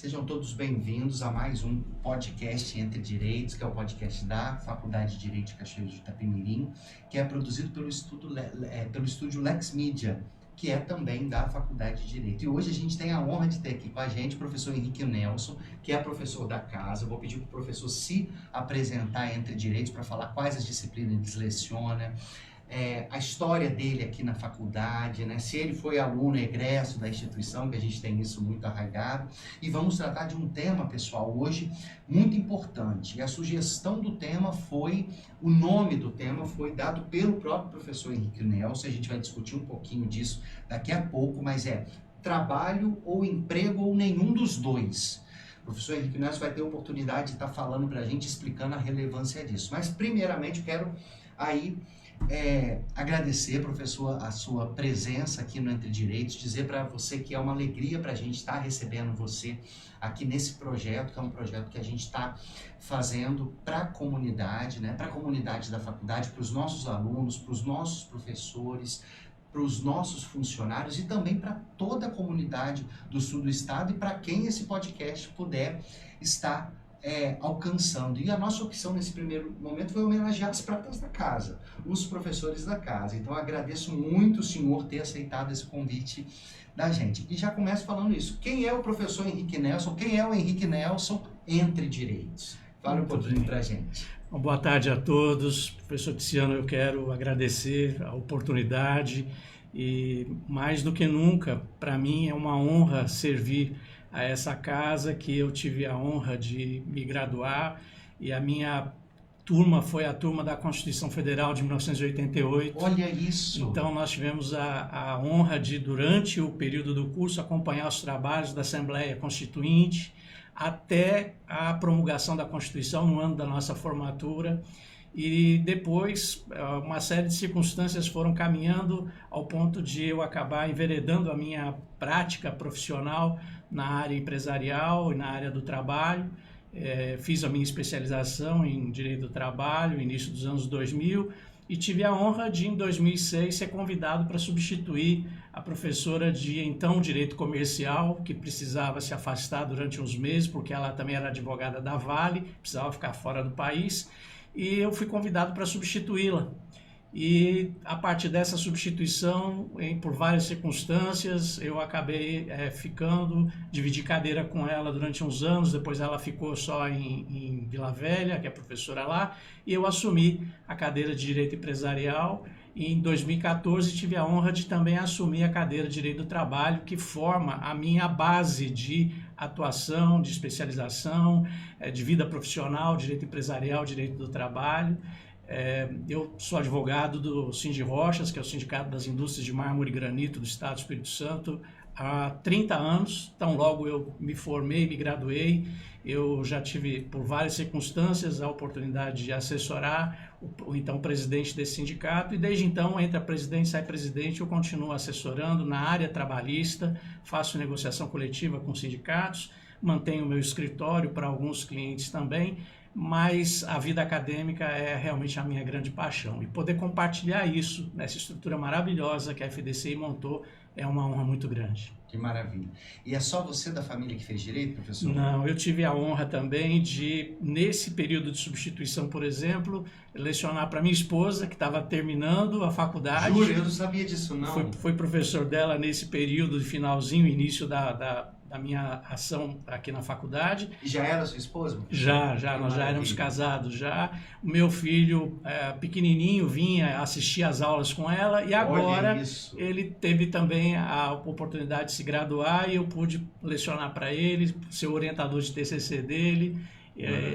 Sejam todos bem-vindos a mais um podcast Entre Direitos, que é o podcast da Faculdade de Direito de Cachoeiro de Itapemirim, que é produzido pelo estúdio Lex Media, que é também da Faculdade de Direito. E hoje a gente tem a honra de ter aqui com a gente o professor Henrique Nelson, que é professor da casa. Eu vou pedir para o professor se apresentar Entre Direitos para falar quais as disciplinas ele leciona, a história dele aqui na faculdade, né? Se ele foi aluno egresso da instituição, que a gente tem isso muito arraigado. E vamos tratar de um tema, pessoal, hoje muito importante. E a sugestão do tema o nome do tema foi dado pelo próprio professor Henrique Nelson. A gente vai discutir um pouquinho disso daqui a pouco, mas trabalho ou emprego ou nenhum dos dois. O professor Henrique Nelson vai ter a oportunidade de estar falando para a gente, explicando a relevância disso. Mas, primeiramente, eu quero agradecer, professor, a sua presença aqui no Entre Direitos, dizer para você que é uma alegria para a gente estar recebendo você aqui nesse projeto, que é um projeto que a gente está fazendo para a comunidade, né? Para a comunidade da faculdade, para os nossos alunos, para os nossos professores, para os nossos funcionários e também para toda a comunidade do sul do estado e para quem esse podcast puder estar alcançando. E a nossa opção nesse primeiro momento foi homenagear as pratas da casa, os professores da casa. Então eu agradeço muito o senhor ter aceitado esse convite da gente. E já começo falando isso. Quem é o professor Henrique Nelson? Quem é o Henrique Nelson Entre Direitos? Fala um pouquinho para a gente. Boa tarde a todos. Professor Tiziano, eu quero agradecer a oportunidade e, mais do que nunca, para mim é uma honra servir a essa casa que eu tive a honra de me graduar, e a minha turma foi a turma da Constituição Federal de 1988. Olha isso! Então nós tivemos a honra de, durante o período do curso, acompanhar os trabalhos da Assembleia Constituinte até a promulgação da Constituição no ano da nossa formatura. E depois, uma série de circunstâncias foram caminhando ao ponto de eu acabar enveredando a minha prática profissional na área empresarial e na área do trabalho. Fiz a minha especialização em Direito do Trabalho no início dos anos 2000 e tive a honra de, em 2006, ser convidado para substituir a professora de, então, Direito Comercial, que precisava se afastar durante uns meses, porque ela também era advogada da Vale, precisava ficar fora do país. E eu fui convidado para substituí-la. E a partir dessa substituição, por várias circunstâncias, eu acabei dividi cadeira com ela durante uns anos. Depois ela ficou só em Vila Velha, que é professora lá, e eu assumi a cadeira de Direito Empresarial. E em 2014 tive a honra de também assumir a cadeira de Direito do Trabalho, que forma a minha base de atuação, de especialização, de vida profissional, direito empresarial, direito do trabalho. Eu sou advogado do Sindirochas, que é o Sindicato das Indústrias de Mármore e Granito do Estado do Espírito Santo, há 30 anos. Então, logo eu me formei, me graduei, eu já tive, por várias circunstâncias, a oportunidade de assessorar o então presidente desse sindicato, e desde então, entra presidente, sai presidente, eu continuo assessorando na área trabalhista, faço negociação coletiva com sindicatos, mantenho meu escritório para alguns clientes também, mas a vida acadêmica é realmente a minha grande paixão. E poder compartilhar isso nessa estrutura maravilhosa que a FDCI montou é uma honra muito grande. Que maravilha. E é só você da família que fez direito, professor? Não, eu tive a honra também de, nesse período de substituição, por exemplo, lecionar para minha esposa, que estava terminando a faculdade. Juro, eu não sabia disso, não. Fui professor dela nesse período de finalzinho, início da minha ação aqui na faculdade. E já era sua esposa? Nós já éramos casados já. O meu filho, pequenininho, vinha assistir às aulas com ela, e agora ele teve também a oportunidade de se graduar e eu pude lecionar para ele, ser orientador de TCC dele.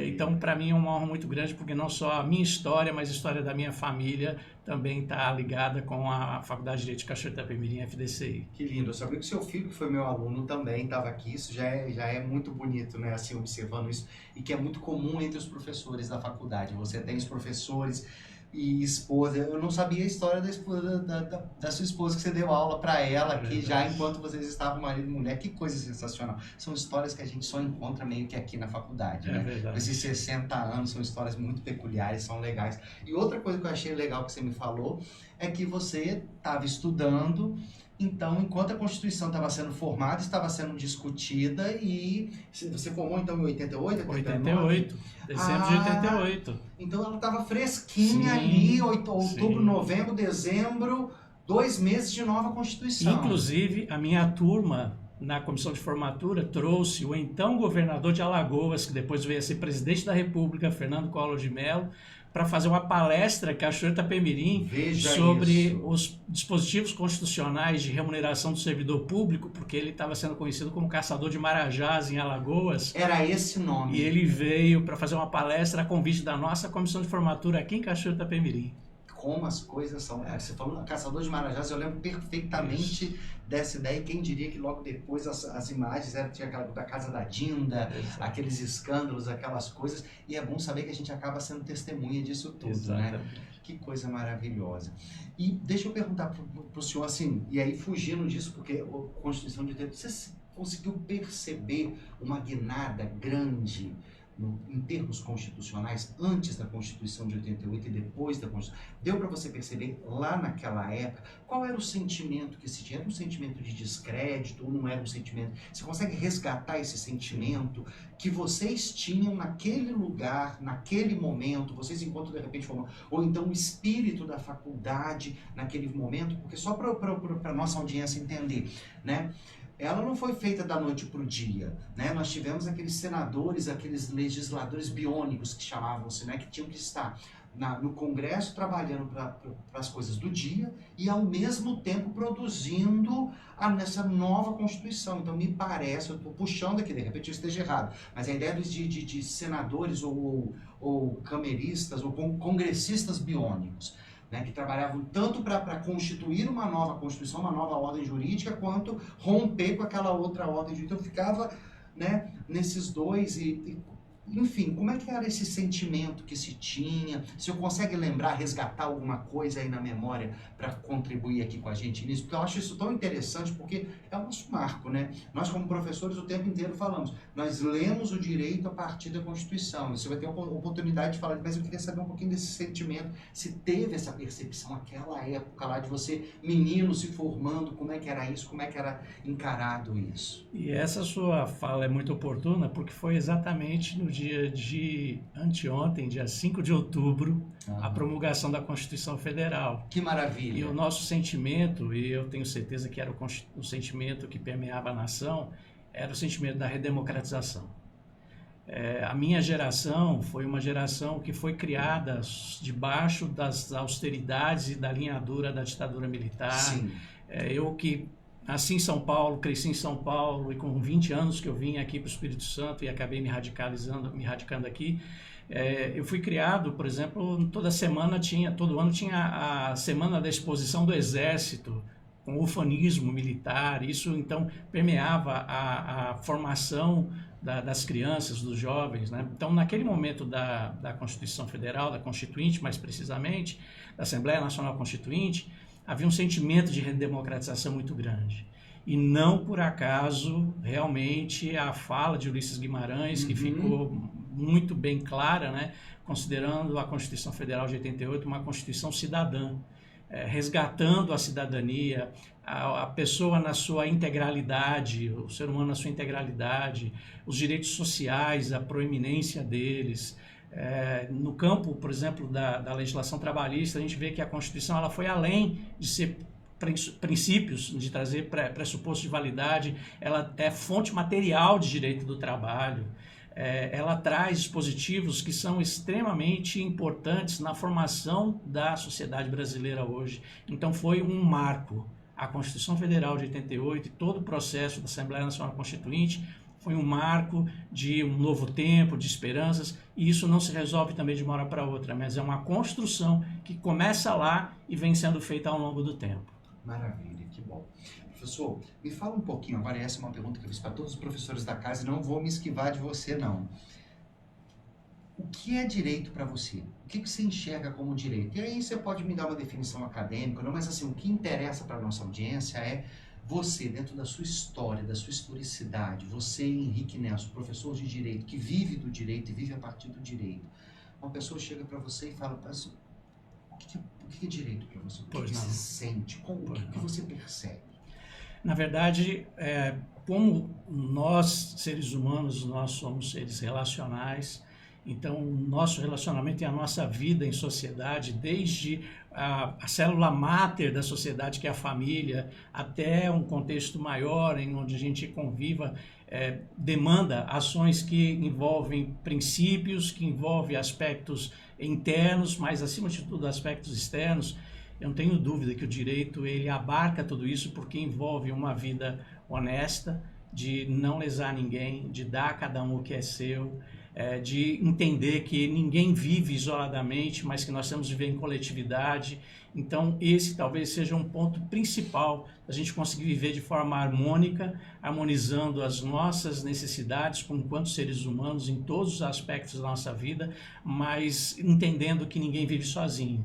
Então, para mim é uma honra muito grande, porque não só a minha história, mas a história da minha família também está ligada com a Faculdade de Direito de Cachoeiro de Itapemirim, FDCI. Que lindo. Eu sabia que o seu filho, que foi meu aluno, também estava aqui. Isso já é muito bonito, né? Assim, observando isso. E que é muito comum entre os professores da faculdade. Você tem os professores e esposa. Eu não sabia a história da sua esposa, que você deu aula para ela aqui já enquanto vocês estavam marido e mulher. Que coisa sensacional. São histórias que a gente só encontra meio que aqui na faculdade, né? Verdade. Esses 60 anos são histórias muito peculiares, são legais. E outra coisa que eu achei legal que você me falou é que você estava estudando Então, enquanto a Constituição estava sendo formada, estava sendo discutida e você formou então em 88, 89? 88, dezembro de 88. Então ela estava fresquinha Sim, ali, outubro, sim. novembro, dezembro, 2 meses de nova Constituição. Inclusive, a minha turma, na comissão de formatura, trouxe o então governador de Alagoas, que depois veio a ser presidente da República, Fernando Collor de Mello, para fazer uma palestra Cachoeiro Itapemirim sobre os dispositivos constitucionais de remuneração do servidor público, porque ele estava sendo conhecido como caçador de marajás em Alagoas. Era esse nome. E ele veio para fazer uma palestra a convite da nossa comissão de formatura aqui em Cachoeiro Itapemirim. Como as coisas são. Você falou caçador de marajás, eu lembro perfeitamente dessa ideia. Quem diria que logo depois as imagens tinha aquela da casa da Dinda, aqueles escândalos, aquelas coisas. E é bom saber que a gente acaba sendo testemunha disso tudo, Exatamente. né? Que coisa maravilhosa. E deixa eu perguntar para o senhor assim, e aí fugindo disso, porque a Constituição de 88, você conseguiu perceber uma guinada grande em termos constitucionais, antes da Constituição de 88 e depois da Constituição? Deu para você perceber lá naquela época qual era o sentimento que se tinha? Era um sentimento de descrédito ou não era um sentimento? Você consegue resgatar esse sentimento que vocês tinham naquele lugar, naquele momento, vocês enquanto de repente foram, ou então o espírito da faculdade naquele momento? Porque só para a nossa audiência entender, né? Ela não foi feita da noite para o dia, né? Nós tivemos aqueles senadores, aqueles legisladores biônicos que chamavam-se, né? Que tinham que estar no Congresso trabalhando para as coisas do dia e ao mesmo tempo produzindo nessa nova Constituição. Então me parece, eu estou puxando aqui, de repente eu esteja errado, mas a ideia de senadores ou cameristas ou congressistas biônicos, né, que trabalhavam tanto para constituir uma nova Constituição, uma nova ordem jurídica, quanto romper com aquela outra ordem jurídica. Eu ficava, né, nesses dois enfim, como é que era esse sentimento que se tinha? Se eu consegue lembrar, resgatar alguma coisa aí na memória para contribuir aqui com a gente nisso, porque eu acho isso tão interessante, porque é o nosso marco, né? Nós como professores o tempo inteiro falamos, nós lemos o direito a partir da Constituição. Você vai ter a oportunidade de falar, mas eu queria saber um pouquinho desse sentimento, se teve essa percepção, aquela época lá de você, menino, se formando, como é que era isso, como é que era encarado isso? E essa sua fala é muito oportuna, porque foi exatamente no dia de anteontem, dia 5 de outubro, a promulgação da Constituição Federal. Que maravilha! E o nosso sentimento, e eu tenho certeza que era o sentimento que permeava a nação, era o sentimento da redemocratização. A minha geração foi uma geração que foi criada debaixo das austeridades e da linha dura da ditadura militar. Sim. Eu que nasci em São Paulo, cresci em São Paulo e com 20 anos que eu vim aqui para o Espírito Santo e acabei me radicando aqui, eu fui criado, por exemplo, todo ano tinha a Semana da Exposição do Exército, com ufanismo militar. Isso então permeava a formação das crianças, dos jovens, né? Então, naquele momento da Constituição Federal, da Constituinte mais precisamente, da Assembleia Nacional Constituinte, havia um sentimento de redemocratização muito grande. E não por acaso, realmente, a fala de Ulisses Guimarães, que ficou muito bem clara, né, considerando a Constituição Federal de 88 uma Constituição cidadã, resgatando a cidadania, a pessoa na sua integralidade, o ser humano na sua integralidade, os direitos sociais, a proeminência deles. No campo, por exemplo, da legislação trabalhista, a gente vê que a Constituição ela foi além de ser princípios, de trazer pressupostos de validade, ela é fonte material de direito do trabalho. Ela traz dispositivos que são extremamente importantes na formação da sociedade brasileira hoje. Então foi um marco. A Constituição Federal de 88 e todo o processo da Assembleia Nacional Constituinte foi um marco de um novo tempo, de esperanças, e isso não se resolve também de uma hora para outra, mas é uma construção que começa lá e vem sendo feita ao longo do tempo. Maravilha, que bom. Professor, me fala um pouquinho, agora essa é uma pergunta que eu fiz para todos os professores da casa e não vou me esquivar de você, não. O que é direito para você? O que você enxerga como direito? E aí você pode me dar uma definição acadêmica, não, mas assim, o que interessa para a nossa audiência é você, dentro da sua história, da sua historicidade, você, Henrique Nelson, professor de direito, que vive do direito e vive a partir do direito. Uma pessoa chega para você e fala, o que é direito para você? O que você sente? O que você percebe? Na verdade, como nós, seres humanos, nós somos seres relacionais, então o nosso relacionamento e a nossa vida em sociedade, desde a célula máter da sociedade, que é a família, até um contexto maior em onde a gente conviva, demanda ações que envolvem princípios, que envolvem aspectos internos, mas acima de tudo aspectos externos. Eu não tenho dúvida que o direito ele abarca tudo isso porque envolve uma vida honesta, de não lesar ninguém, de dar a cada um o que é seu, de entender que ninguém vive isoladamente, mas que nós temos de viver em coletividade. Então esse talvez seja um ponto principal da gente conseguir viver de forma harmônica, harmonizando as nossas necessidades enquanto seres humanos em todos os aspectos da nossa vida, mas entendendo que ninguém vive sozinho.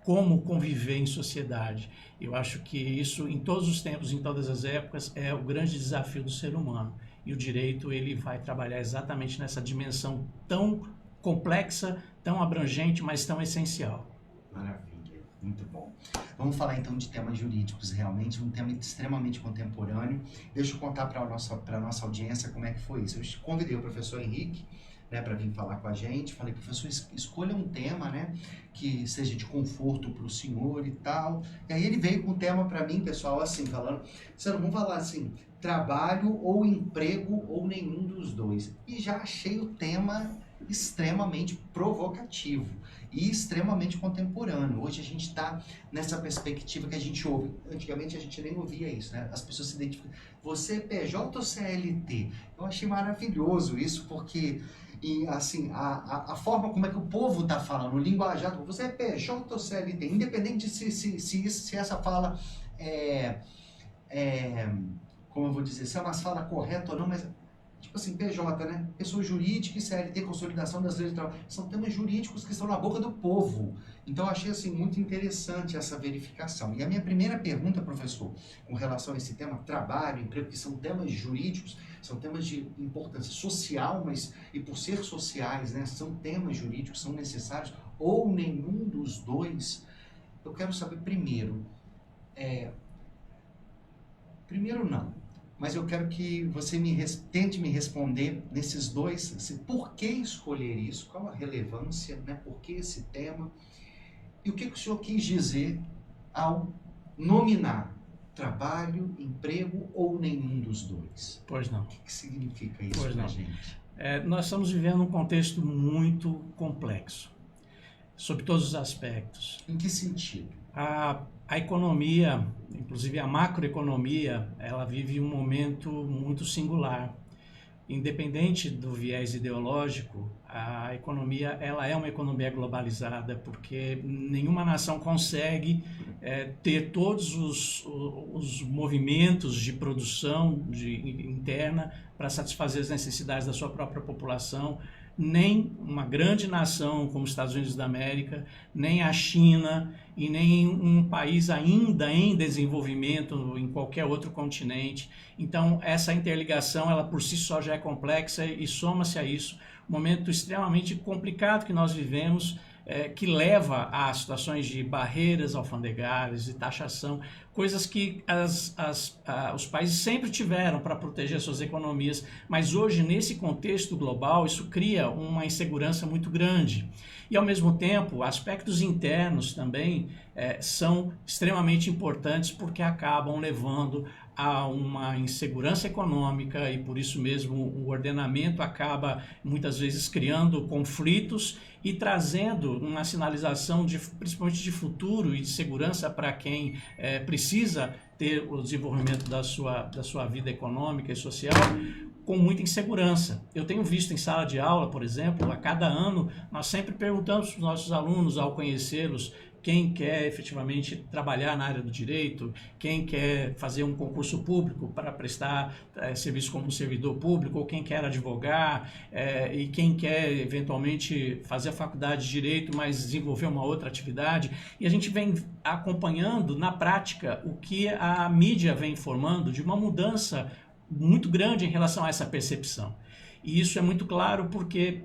Como conviver em sociedade. Eu acho que isso, em todos os tempos, em todas as épocas, é o grande desafio do ser humano. E o direito ele vai trabalhar exatamente nessa dimensão tão complexa, tão abrangente, mas tão essencial. Maravilha, muito bom. Vamos falar então de temas jurídicos, realmente um tema extremamente contemporâneo. Deixa eu contar para a nossa audiência como é que foi isso. Eu convidei o professor Henrique, né, para vir falar com a gente. Falei, professor, escolha um tema, né, que seja de conforto para o senhor e tal. E aí ele veio com um tema para mim, pessoal, assim, falando, vamos falar assim, trabalho ou emprego ou nenhum dos dois. E já achei o tema extremamente provocativo e extremamente contemporâneo. Hoje a gente está nessa perspectiva que a gente ouve. Antigamente a gente nem ouvia isso, né? As pessoas se identificam. Você é PJ ou CLT? Eu achei maravilhoso isso, porque e assim, a forma como é que o povo está falando, o linguajar, você é PJ ou CLT, independente de se essa fala como eu vou dizer, se é uma fala correta ou não, mas tipo assim, PJ, né? Pessoa jurídica e CLT, consolidação das leis de trabalho, são temas jurídicos que estão na boca do povo. Então eu achei assim muito interessante essa verificação. E a minha primeira pergunta, professor, com relação a esse tema, trabalho, emprego, que são temas jurídicos, são temas de importância social, mas e por ser sociais, né, são temas jurídicos, são necessários, ou nenhum dos dois. Eu quero saber primeiro, não, mas eu quero que você tente me responder nesses dois, assim, por que escolher isso, qual a relevância, né, por que esse tema, e o que o senhor quis dizer ao nominar trabalho, emprego ou nenhum dos dois? Pois não. O que significa isso para a gente? Nós estamos vivendo um contexto muito complexo, sob todos os aspectos. Em que sentido? A economia, inclusive a macroeconomia, ela vive um momento muito singular. Independente do viés ideológico, a economia ela é uma economia globalizada, porque nenhuma nação consegue ter todos os movimentos de produção interna para satisfazer as necessidades da sua própria população. Nem uma grande nação como os Estados Unidos da América, nem a China e nem um país ainda em desenvolvimento em qualquer outro continente. Então, essa interligação, ela por si só já é complexa e soma-se a isso um momento extremamente complicado que nós vivemos, que leva a situações de barreiras alfandegárias e taxação, coisas que os países sempre tiveram para proteger suas economias, mas hoje, nesse contexto global, isso cria uma insegurança muito grande. E, ao mesmo tempo, aspectos internos também são extremamente importantes porque acabam levando a uma insegurança econômica e, por isso mesmo, o ordenamento acaba, muitas vezes, criando conflitos e trazendo uma sinalização, principalmente de futuro e de segurança para quem precisa ter o desenvolvimento da sua vida econômica e social, com muita insegurança. Eu tenho visto em sala de aula, por exemplo, a cada ano, nós sempre perguntamos para os nossos alunos, ao conhecê-los, quem quer efetivamente trabalhar na área do direito, quem quer fazer um concurso público para prestar serviço como servidor público, ou quem quer advogar, e quem quer eventualmente fazer a faculdade de direito, mas desenvolver uma outra atividade. E a gente vem acompanhando na prática o que a mídia vem informando de uma mudança muito grande em relação a essa percepção. E isso é muito claro porque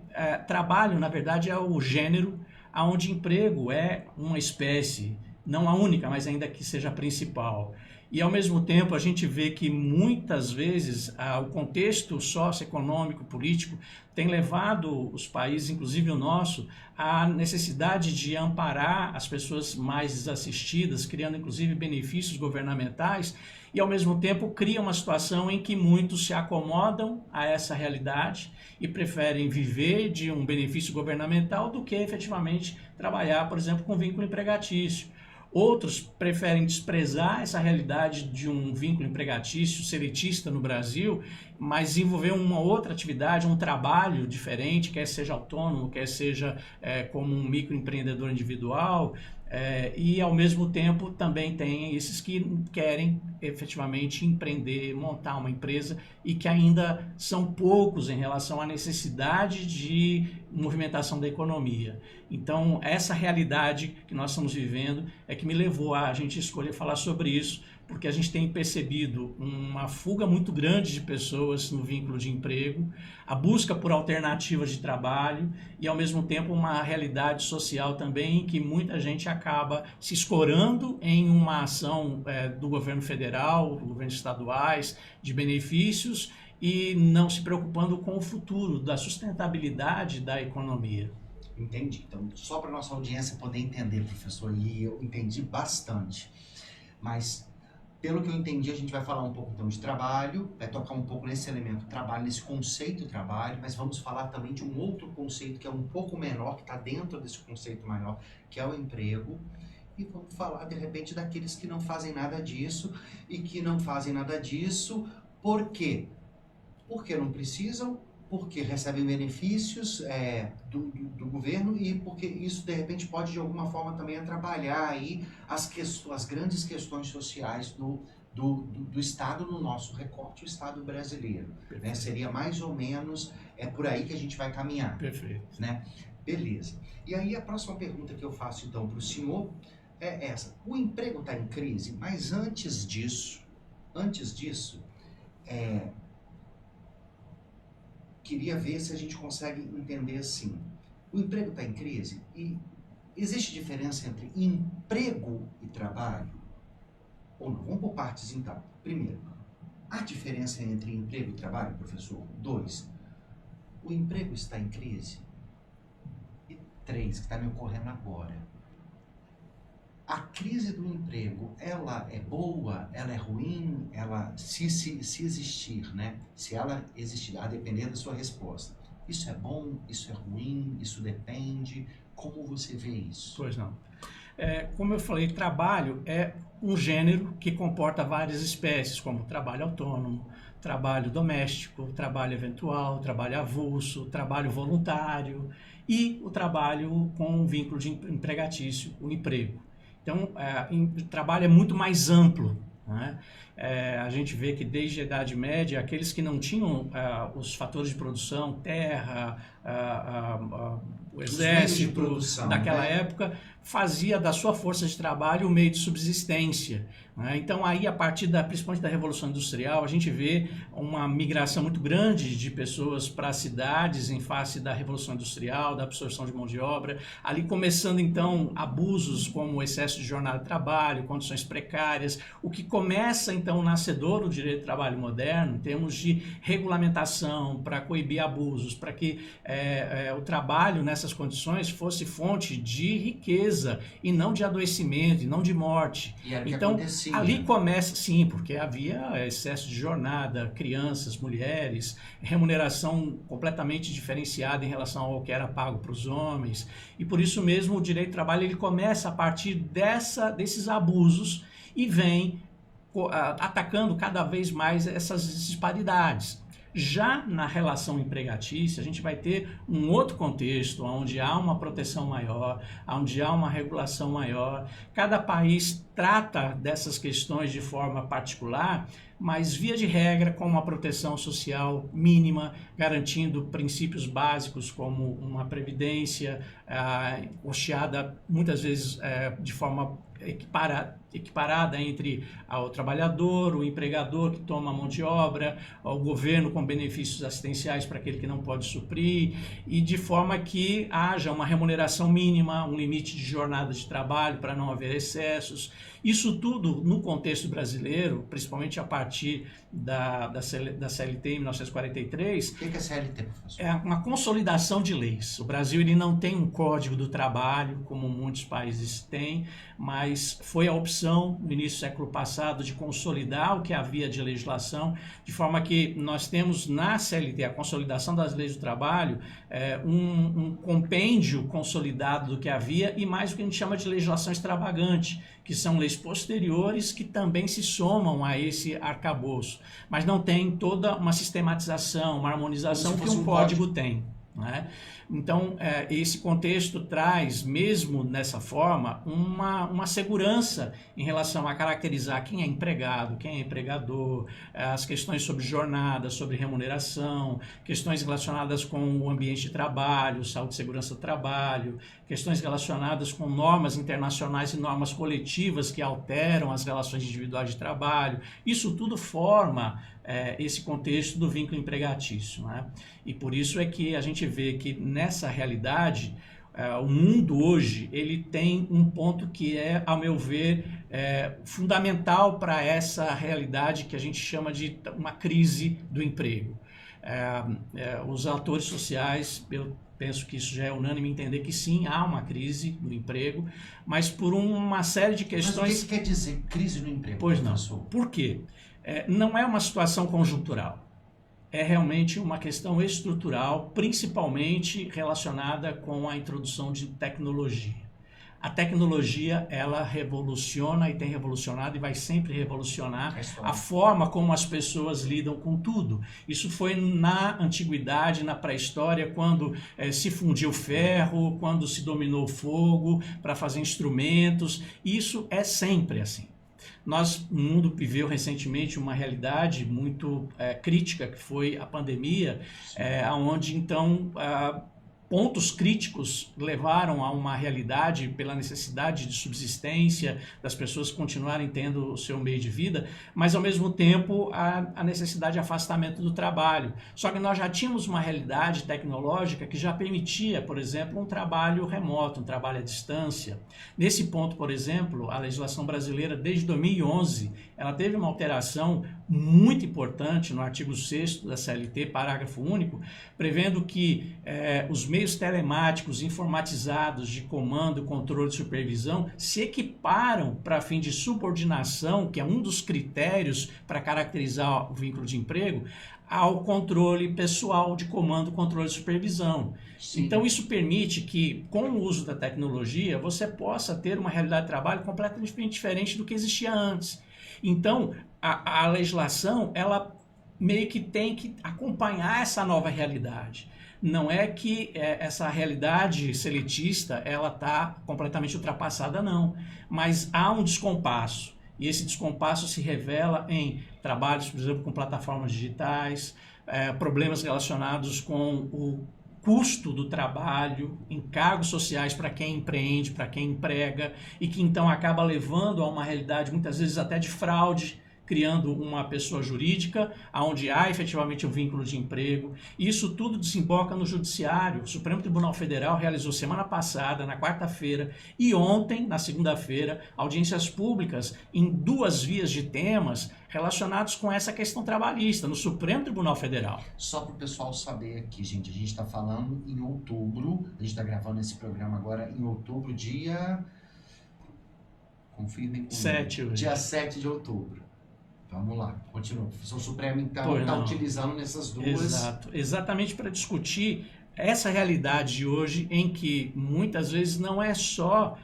trabalho, na verdade, é o gênero onde emprego é uma espécie, não a única, mas ainda que seja a principal. E, ao mesmo tempo, a gente vê que, muitas vezes, o contexto socioeconômico, político, tem levado os países, inclusive o nosso, à necessidade de amparar as pessoas mais desassistidas, criando, inclusive, benefícios governamentais, e, ao mesmo tempo, cria uma situação em que muitos se acomodam a essa realidade e preferem viver de um benefício governamental do que, efetivamente, trabalhar, por exemplo, com vínculo empregatício. Outros preferem desprezar essa realidade de um vínculo empregatício seletista no Brasil, mas desenvolver uma outra atividade, um trabalho diferente, quer seja autônomo, quer seja como um microempreendedor individual, e ao mesmo tempo também tem esses que querem efetivamente empreender, montar uma empresa e que ainda são poucos em relação à necessidade de movimentação da economia. Então, essa realidade que nós estamos vivendo é que me levou a gente escolher falar sobre isso, porque a gente tem percebido uma fuga muito grande de pessoas no vínculo de emprego, a busca por alternativas de trabalho e, ao mesmo tempo, uma realidade social também em que muita gente acaba se escorando em uma ação do governo federal, do governo estaduais, de benefícios e não se preocupando com o futuro, da sustentabilidade da economia. Entendi. Então, só para nossa audiência poder entender, professor, e eu entendi bastante, mas pelo que eu entendi, a gente vai falar um pouco então de trabalho, vai tocar um pouco nesse elemento trabalho, nesse conceito trabalho, mas vamos falar também de um outro conceito que é um pouco menor, que está dentro desse conceito maior, que é o emprego. E vamos falar, de repente, daqueles que não fazem nada disso e que não fazem nada disso. Por quê? Porque não precisam, porque recebem benefícios do governo e porque isso, de repente, pode, de alguma forma, também atrapalhar aí as grandes questões sociais do Estado no nosso recorte, o Estado brasileiro. Né? Seria mais ou menos por aí que a gente vai caminhar. Perfeito. Né? Beleza. E aí a próxima pergunta que eu faço, então, para o senhor é essa. O emprego está em crise, mas antes disso, queria ver se a gente consegue entender assim. O emprego está em crise e existe diferença entre emprego e trabalho? Ou não? Vamos por partes então. Primeiro, há diferença entre emprego e trabalho, professor? 2, o emprego está em crise? E 3, que está me ocorrendo agora. A crise do emprego, ela é boa, ela é ruim, se existir, né? Se ela existir, a depender da sua resposta. Isso é bom, isso é ruim, isso depende. Como você vê isso? Pois não. Como eu falei, trabalho é um gênero que comporta várias espécies, como trabalho autônomo, trabalho doméstico, trabalho eventual, trabalho avulso, trabalho voluntário e o trabalho com um vínculo de empregatício, o emprego. Então, o trabalho é muito mais amplo. Né? A gente vê que desde a Idade Média, aqueles que não tinham os fatores de produção, terra, o exército daquela época, fazia da sua força de trabalho um meio de subsistência. Né? Então, aí, a partir principalmente da Revolução Industrial, a gente vê uma migração muito grande de pessoas para as cidades em face da Revolução Industrial, da absorção de mão de obra, ali começando, então, abusos como o excesso de jornada de trabalho, condições precárias, o que começa, então, nascedor do direito do trabalho moderno, em termos de regulamentação, para coibir abusos, para que o trabalho nessas condições fosse fonte de riqueza e não de adoecimento, e não de morte. E era então, que acontecia. Ali começa, sim, porque havia excesso de jornada, crianças, mulheres, remuneração completamente diferenciada em relação ao que era pago para os homens, e por isso mesmo o direito do trabalho ele começa a partir desses abusos e vem atacando cada vez mais essas disparidades. Já na relação empregatícia, a gente vai ter um outro contexto, onde há uma proteção maior, onde há uma regulação maior. Cada país trata dessas questões de forma particular, mas via de regra com uma proteção social mínima, garantindo princípios básicos como uma previdência custeada muitas vezes de forma equiparada entre o trabalhador, o empregador que toma a mão de obra, o governo com benefícios assistenciais para aquele que não pode suprir, e de forma que haja uma remuneração mínima, um limite de jornada de trabalho para não haver excessos. Isso tudo no contexto brasileiro, principalmente a partir da CLT em 1943. O que é a CLT, professor? É uma consolidação de leis. O Brasil ele não tem um código do trabalho, como muitos países têm, mas foi a opção no início do século passado de consolidar o que havia de legislação, de forma que nós temos na CLT, a consolidação das leis do trabalho, um compêndio consolidado do que havia e mais o que a gente chama de legislação extravagante, que são leis posteriores que também se somam a esse arcabouço, mas não tem toda uma sistematização, uma harmonização que um código tem. Né? Então, esse contexto traz, mesmo dessa forma, uma segurança em relação a caracterizar quem é empregado, quem é empregador, as questões sobre jornada, sobre remuneração, questões relacionadas com o ambiente de trabalho, saúde e segurança do trabalho, questões relacionadas com normas internacionais e normas coletivas que alteram as relações individuais de trabalho. Isso tudo forma esse contexto do vínculo empregatício. Né? E por isso é que a gente vê que nessa realidade, o mundo hoje ele tem um ponto que é, ao meu ver, fundamental para essa realidade que a gente chama de uma crise do emprego. Os atores sociais, eu penso que isso já é unânime entender que sim, há uma crise do emprego, mas por uma série de questões... Mas o que quer dizer crise no emprego? Pois não. Por quê? Não é uma situação conjuntural, é realmente uma questão estrutural, principalmente relacionada com a introdução de tecnologia. A tecnologia, ela revoluciona e tem revolucionado e vai sempre revolucionar a forma como as pessoas lidam com tudo. Isso foi na antiguidade, na pré-história, quando se fundiu ferro, quando se dominou o fogo para fazer instrumentos. Isso é sempre assim. O mundo viveu recentemente uma realidade muito crítica, que foi a pandemia, onde então pontos críticos levaram a uma realidade pela necessidade de subsistência, das pessoas continuarem tendo o seu meio de vida, mas ao mesmo tempo a necessidade de afastamento do trabalho. Só que nós já tínhamos uma realidade tecnológica que já permitia, por exemplo, um trabalho remoto, um trabalho à distância. Nesse ponto, por exemplo, a legislação brasileira, desde 2011, ela teve uma alteração muito importante no artigo 6º da CLT, parágrafo único, prevendo que os meios telemáticos informatizados de comando, controle e supervisão se equiparam para fim de subordinação, que é um dos critérios para caracterizar o vínculo de emprego, ao controle pessoal de comando, controle e supervisão. Sim. Então isso permite que, com o uso da tecnologia, você possa ter uma realidade de trabalho completamente diferente do que existia antes. Então, a legislação, ela meio que tem que acompanhar essa nova realidade. Não é que essa realidade seletista ela está completamente ultrapassada, não. Mas há um descompasso. E esse descompasso se revela em trabalhos, por exemplo, com plataformas digitais, problemas relacionados com o custo do trabalho, encargos sociais para quem empreende, para quem emprega, e que então acaba levando a uma realidade muitas vezes até de fraude, criando uma pessoa jurídica, onde há efetivamente um vínculo de emprego. Isso tudo desemboca no Judiciário. O Supremo Tribunal Federal realizou semana passada, na quarta-feira, e ontem, na segunda-feira, audiências públicas em 2 vias de temas relacionados com essa questão trabalhista, no Supremo Tribunal Federal. Só para o pessoal saber aqui, gente, a gente está falando em outubro, a gente está gravando esse programa agora em outubro, dia... Confirmem comigo. 7 hoje. Dia 7 de outubro. Vamos lá, continua. O professor Supremo, então, está utilizando nessas duas... Exato, exatamente para discutir essa realidade de hoje em que muitas vezes não é só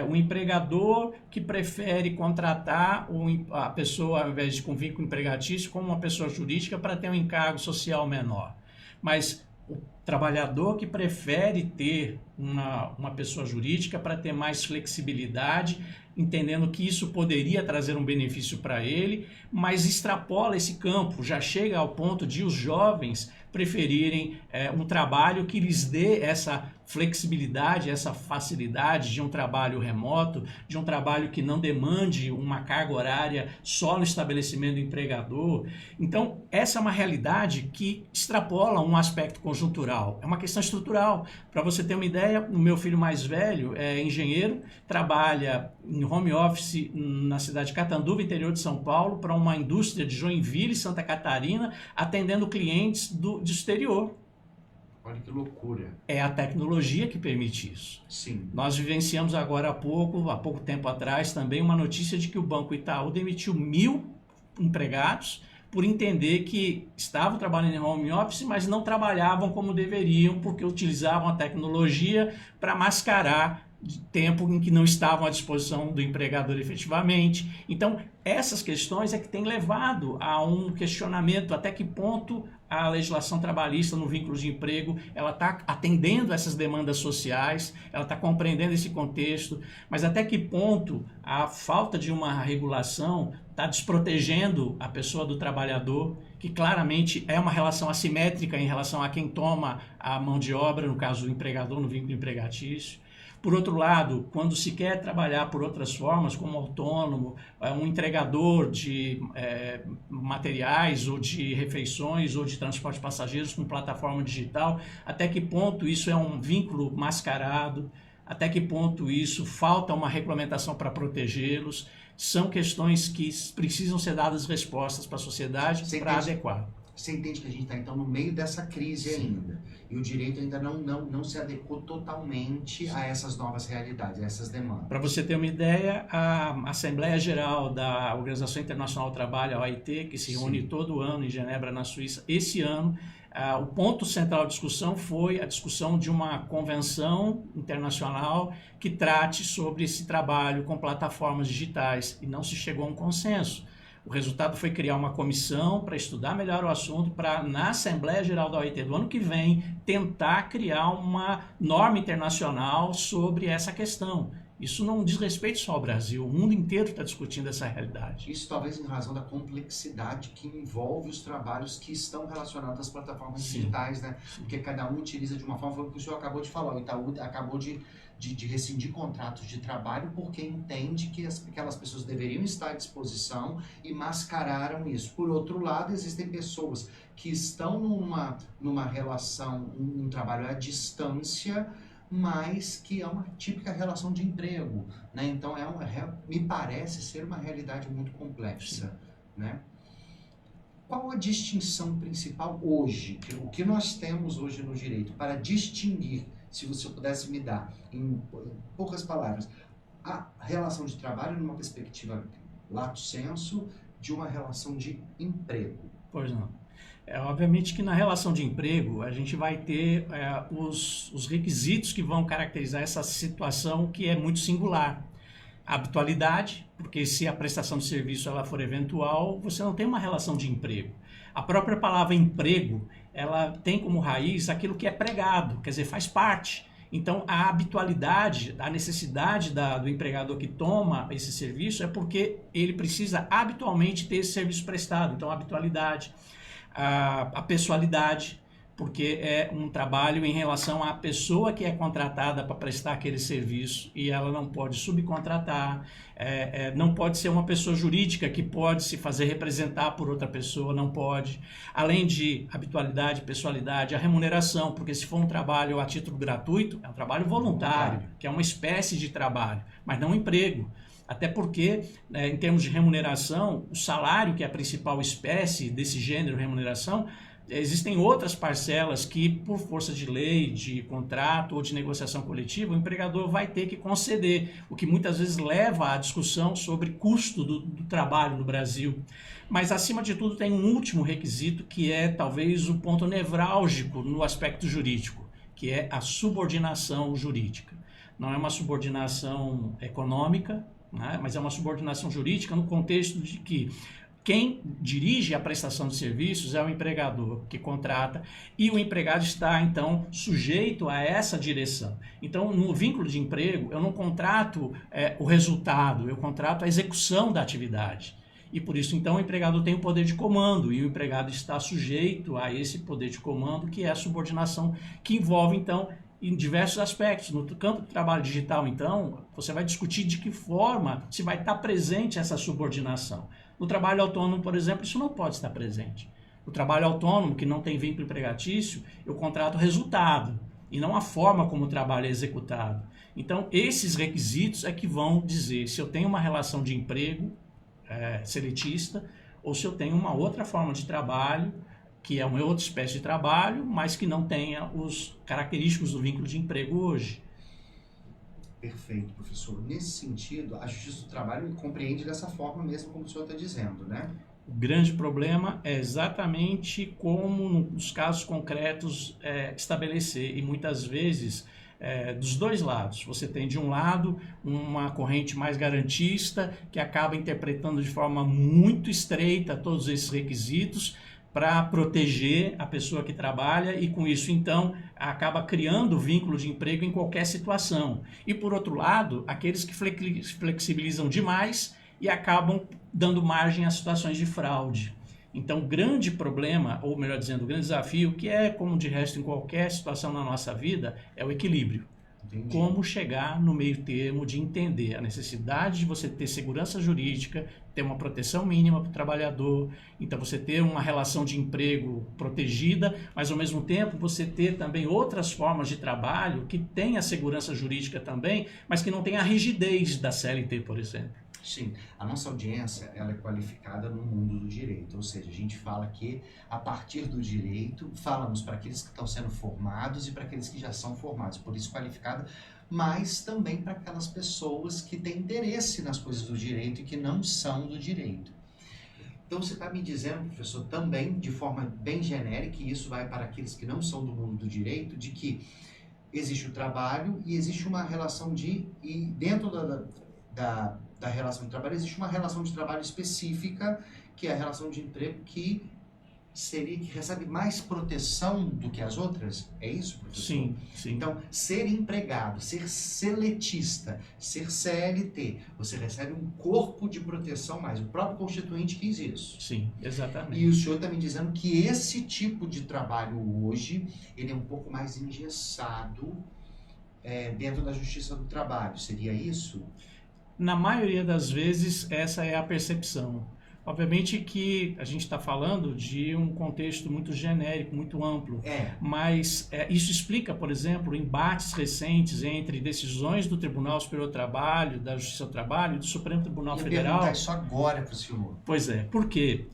o empregador que prefere contratar a pessoa, ao invés de com vínculo empregatício, como uma pessoa jurídica para ter um encargo social menor. Mas o trabalhador que prefere ter uma pessoa jurídica para ter mais flexibilidade, entendendo que isso poderia trazer um benefício para ele, mas extrapola esse campo, já chega ao ponto de os jovens preferirem um trabalho que lhes dê essa flexibilidade, essa facilidade de um trabalho remoto, de um trabalho que não demande uma carga horária só no estabelecimento do empregador. Então, essa é uma realidade que extrapola um aspecto conjuntural, é uma questão estrutural. Para você ter uma ideia, o meu filho mais velho é engenheiro, trabalha em home office na cidade de Catanduva, interior de São Paulo, para uma indústria de Joinville, Santa Catarina, atendendo clientes do exterior. Olha que loucura. É a tecnologia que permite isso. Sim. Nós vivenciamos agora há pouco tempo atrás, também uma notícia de que o Banco Itaú demitiu 1.000 empregados por entender que estavam trabalhando em home office, mas não trabalhavam como deveriam, porque utilizavam a tecnologia para mascarar de tempo em que não estavam à disposição do empregador efetivamente. Então, essas questões é que têm levado a um questionamento até que ponto a legislação trabalhista no vínculo de emprego ela está atendendo essas demandas sociais, ela está compreendendo esse contexto, mas até que ponto a falta de uma regulação está desprotegendo a pessoa do trabalhador, que claramente é uma relação assimétrica em relação a quem toma a mão de obra, no caso do empregador, no vínculo empregatício. Por outro lado, quando se quer trabalhar por outras formas, como autônomo, um entregador de materiais ou de refeições ou de transporte de passageiros com plataforma digital, até que ponto isso é um vínculo mascarado, até que ponto isso falta uma regulamentação para protegê-los, são questões que precisam ser dadas respostas para a sociedade para adequar. Você entende que a gente está, então, no meio dessa crise ainda. E o direito ainda não se adequou totalmente a essas novas realidades, a essas demandas. Para você ter uma ideia, a Assembleia Geral da Organização Internacional do Trabalho, a OIT, que se reúne todo ano em Genebra, na Suíça, esse ano, o ponto central da discussão foi a discussão de uma convenção internacional que trate sobre esse trabalho com plataformas digitais, e não se chegou a um consenso. O resultado foi criar uma comissão para estudar melhor o assunto, para, na Assembleia Geral da OIT do ano que vem, tentar criar uma norma internacional sobre essa questão. Isso não diz respeito só ao Brasil, o mundo inteiro está discutindo essa realidade. Isso talvez em razão da complexidade que envolve os trabalhos que estão relacionados às plataformas digitais, né? Porque cada um utiliza de uma forma, foi o que o senhor acabou de falar, o Itaú acabou de rescindir contratos de trabalho porque entende que aquelas pessoas deveriam estar à disposição e mascararam isso. Por outro lado, existem pessoas que estão numa relação, um trabalho à distância, mas que é uma típica relação de emprego, né? Então, me parece ser uma realidade muito complexa, né? Qual a distinção principal hoje, o que nós temos hoje no direito, para distinguir, se você pudesse me dar, em poucas palavras, a relação de trabalho numa perspectiva lato sensu de uma relação de emprego? Pois não. Obviamente que na relação de emprego a gente vai ter os requisitos que vão caracterizar essa situação que é muito singular. A habitualidade, porque se a prestação de serviço ela for eventual, você não tem uma relação de emprego. A própria palavra emprego, ela tem como raiz aquilo que é pregado, quer dizer, faz parte. Então, a habitualidade, a necessidade do empregador que toma esse serviço é porque ele precisa habitualmente ter esse serviço prestado. Então, a habitualidade. A pessoalidade, porque é um trabalho em relação à pessoa que é contratada para prestar aquele serviço e ela não pode subcontratar, não pode ser uma pessoa jurídica que pode se fazer representar por outra pessoa, não pode. Além de habitualidade, pessoalidade, a remuneração, porque se for um trabalho a título gratuito, é um trabalho voluntário, que é uma espécie de trabalho, mas não um emprego. Até porque, em termos de remuneração, o salário, que é a principal espécie desse gênero de remuneração, existem outras parcelas que, por força de lei, de contrato ou de negociação coletiva, o empregador vai ter que conceder, o que muitas vezes leva à discussão sobre custo do trabalho no Brasil. Mas, acima de tudo, tem um último requisito que é talvez o ponto nevrálgico no aspecto jurídico, que é a subordinação jurídica. Não é uma subordinação econômica, né? Mas é uma subordinação jurídica no contexto de que quem dirige a prestação de serviços é o empregador que contrata e o empregado está, então, sujeito a essa direção. Então, no vínculo de emprego, eu não contrato o resultado, eu contrato a execução da atividade. E por isso, então, o empregador tem o poder de comando e o empregado está sujeito a esse poder de comando, que é a subordinação, que envolve, então, em diversos aspectos. No campo do trabalho digital, então, você vai discutir de que forma se vai estar presente essa subordinação. No trabalho autônomo, por exemplo, isso não pode estar presente. No trabalho autônomo, que não tem vínculo empregatício, eu contrato resultado e não a forma como o trabalho é executado. Então, esses requisitos é que vão dizer se eu tenho uma relação de emprego seletista ou se eu tenho uma outra forma de trabalho, que é uma outra espécie de trabalho, mas que não tenha os característicos do vínculo de emprego hoje. Perfeito, professor. Nesse sentido, a Justiça do Trabalho compreende dessa forma mesmo como o senhor está dizendo, né? O grande problema é exatamente como, nos casos concretos, estabelecer, e muitas vezes dos dois lados. Você tem, de um lado, uma corrente mais garantista, que acaba interpretando de forma muito estreita todos esses requisitos para proteger a pessoa que trabalha e, com isso, então, acaba criando vínculo de emprego em qualquer situação. E, por outro lado, aqueles que flexibilizam demais e acabam dando margem a situações de fraude. Então, o grande problema, ou melhor dizendo, o grande desafio, que é como de resto em qualquer situação na nossa vida, é o equilíbrio. Entendi. Como chegar no meio termo de entender a necessidade de você ter segurança jurídica, ter uma proteção mínima para o trabalhador, então você ter uma relação de emprego protegida, mas ao mesmo tempo você ter também outras formas de trabalho que tenha segurança jurídica também, mas que não tenha a rigidez da CLT, por exemplo. Sim, a nossa audiência ela é qualificada no mundo do direito, ou seja, a gente fala que a partir do direito, falamos para aqueles que estão sendo formados e para aqueles que já são formados, por isso qualificada, mas também para aquelas pessoas que têm interesse nas coisas do direito e que não são do direito. Então você está me dizendo, professor, também de forma bem genérica, e isso vai para aqueles que não são do mundo do direito, de que existe o trabalho e existe uma relação e dentro da relação de trabalho, existe uma relação de trabalho específica, que é a relação de emprego, que recebe mais proteção do que as outras? É isso, professor? Sim, sim. Então, ser empregado, ser seletista, ser CLT, você recebe um corpo de proteção mais. O próprio Constituinte quis isso. Sim, exatamente. E o senhor está me dizendo que esse tipo de trabalho hoje, ele é um pouco mais engessado dentro da Justiça do Trabalho. Seria isso? Na maioria das vezes, essa é a percepção. Obviamente que a gente está falando de um contexto muito genérico, muito amplo, mas isso explica, por exemplo, embates recentes entre decisões do Tribunal Superior do Trabalho, da Justiça do Trabalho e do Supremo Tribunal Federal. Eu ia perguntar isso agora para o senhor. Pois é, porque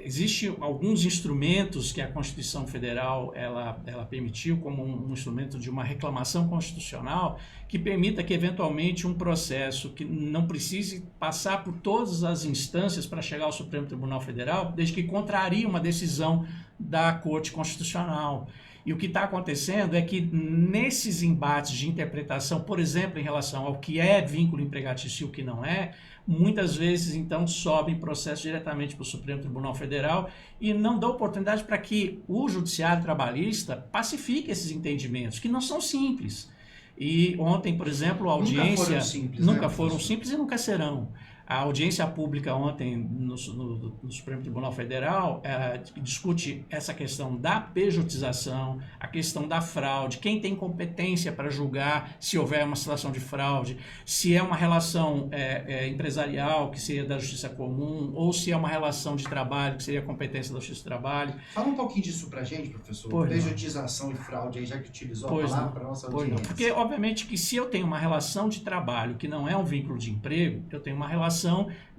existem alguns instrumentos que a Constituição Federal ela permitiu como um instrumento de uma reclamação constitucional que permita que, eventualmente, um processo que não precise passar por todas as instâncias para chegar ao Supremo Tribunal Federal, desde que contrarie uma decisão da Corte Constitucional. E o que está acontecendo é que nesses embates de interpretação, por exemplo, em relação ao que é vínculo empregatício e o que não é, muitas vezes, então, sobem processos diretamente para o Supremo Tribunal Federal e não dão oportunidade para que o judiciário trabalhista pacifique esses entendimentos, que não são simples. E ontem, por exemplo, a audiência... Nunca foram simples e nunca serão. A audiência pública ontem no Supremo Tribunal Federal discute essa questão da pejotização, a questão da fraude, quem tem competência para julgar se houver uma situação de fraude, se é uma relação empresarial, que seria da Justiça Comum, ou se é uma relação de trabalho, que seria a competência da Justiça do Trabalho. Fala um pouquinho disso para a gente, professor. Pejotização e fraude, aí já que utilizou a palavra para a nossa audiência. Porque, obviamente, que se eu tenho uma relação de trabalho que não é um vínculo de emprego, eu tenho uma relação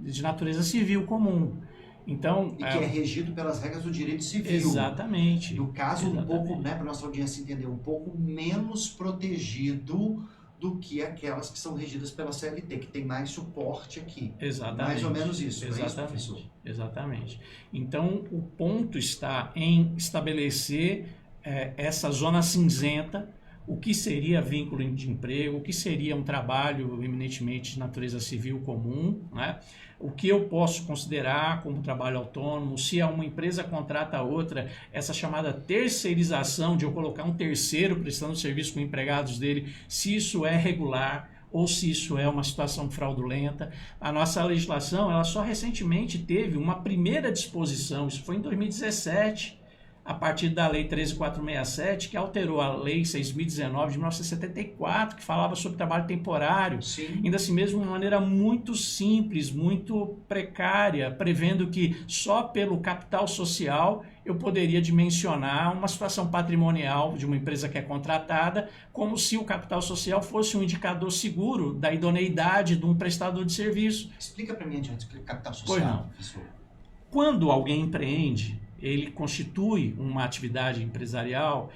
de natureza civil comum. Então, e que é regido pelas regras do direito civil. Exatamente. No caso, um pouco, para a nossa audiência entender, um pouco menos protegido do que aquelas que são regidas pela CLT, que tem mais suporte aqui. Exatamente. Mais ou menos isso. Exatamente. É isso, professor? Exatamente. Então, o ponto está em estabelecer essa zona cinzenta, o que seria vínculo de emprego, o que seria um trabalho eminentemente de natureza civil comum, né? O que eu posso considerar como trabalho autônomo, se uma empresa contrata a outra, essa chamada terceirização de eu colocar um terceiro prestando serviço com empregados dele, se isso é regular ou se isso é uma situação fraudulenta. A nossa legislação, ela só recentemente teve uma primeira disposição, isso foi em 2017, a partir da Lei 13.467, que alterou a Lei 6.019 de 1974, que falava sobre trabalho temporário, Sim. ainda assim mesmo de uma maneira muito simples, muito precária, prevendo que só pelo capital social eu poderia dimensionar uma situação patrimonial de uma empresa que é contratada, como se o capital social fosse um indicador seguro da idoneidade de um prestador de serviço. Explica para mim, Edson, o capital social, Pois não. professor. Quando alguém empreende, ele constitui uma atividade empresarial,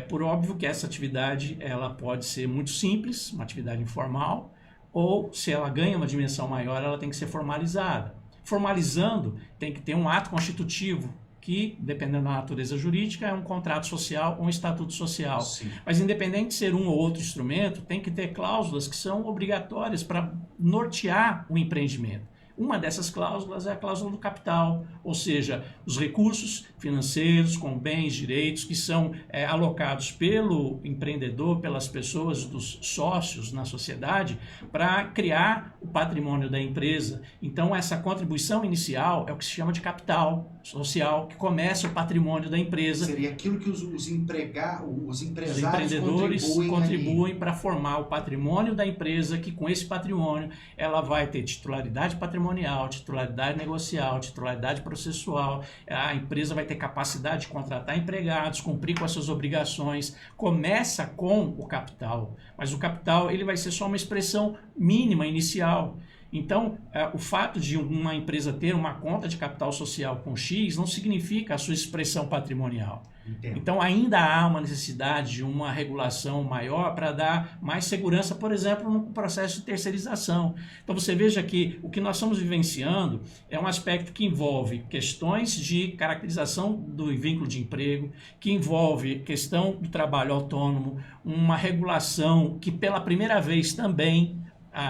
por óbvio que essa atividade ela pode ser muito simples, uma atividade informal, ou se ela ganha uma dimensão maior, ela tem que ser formalizada. Formalizando, tem que ter um ato constitutivo, que, dependendo da natureza jurídica, é um contrato social ou um estatuto social. Sim. Mas, independente de ser um ou outro instrumento, tem que ter cláusulas que são obrigatórias para nortear o empreendimento. Uma dessas cláusulas é a cláusula do capital, ou seja, os recursos financeiros com bens, direitos que são alocados pelo empreendedor, pelas pessoas, dos sócios na sociedade, para criar o patrimônio da empresa. Então, essa contribuição inicial é o que se chama de capital social, que começa o patrimônio da empresa. Seria aquilo que os empresários empreendedores contribuem para formar o patrimônio da empresa, que com esse patrimônio ela vai ter titularidade patrimonial, titularidade negocial, titularidade processual, a empresa vai ter capacidade de contratar empregados, cumprir com as suas obrigações. Começa com o capital, mas o capital ele vai ser só uma expressão mínima inicial. Então, o fato de uma empresa ter uma conta de capital social com X não significa a sua expressão patrimonial. Entendo. Então, ainda há uma necessidade de uma regulação maior para dar mais segurança, por exemplo, no processo de terceirização. Então, você veja que o que nós estamos vivenciando é um aspecto que envolve questões de caracterização do vínculo de emprego, que envolve questão do trabalho autônomo, uma regulação que, pela primeira vez também,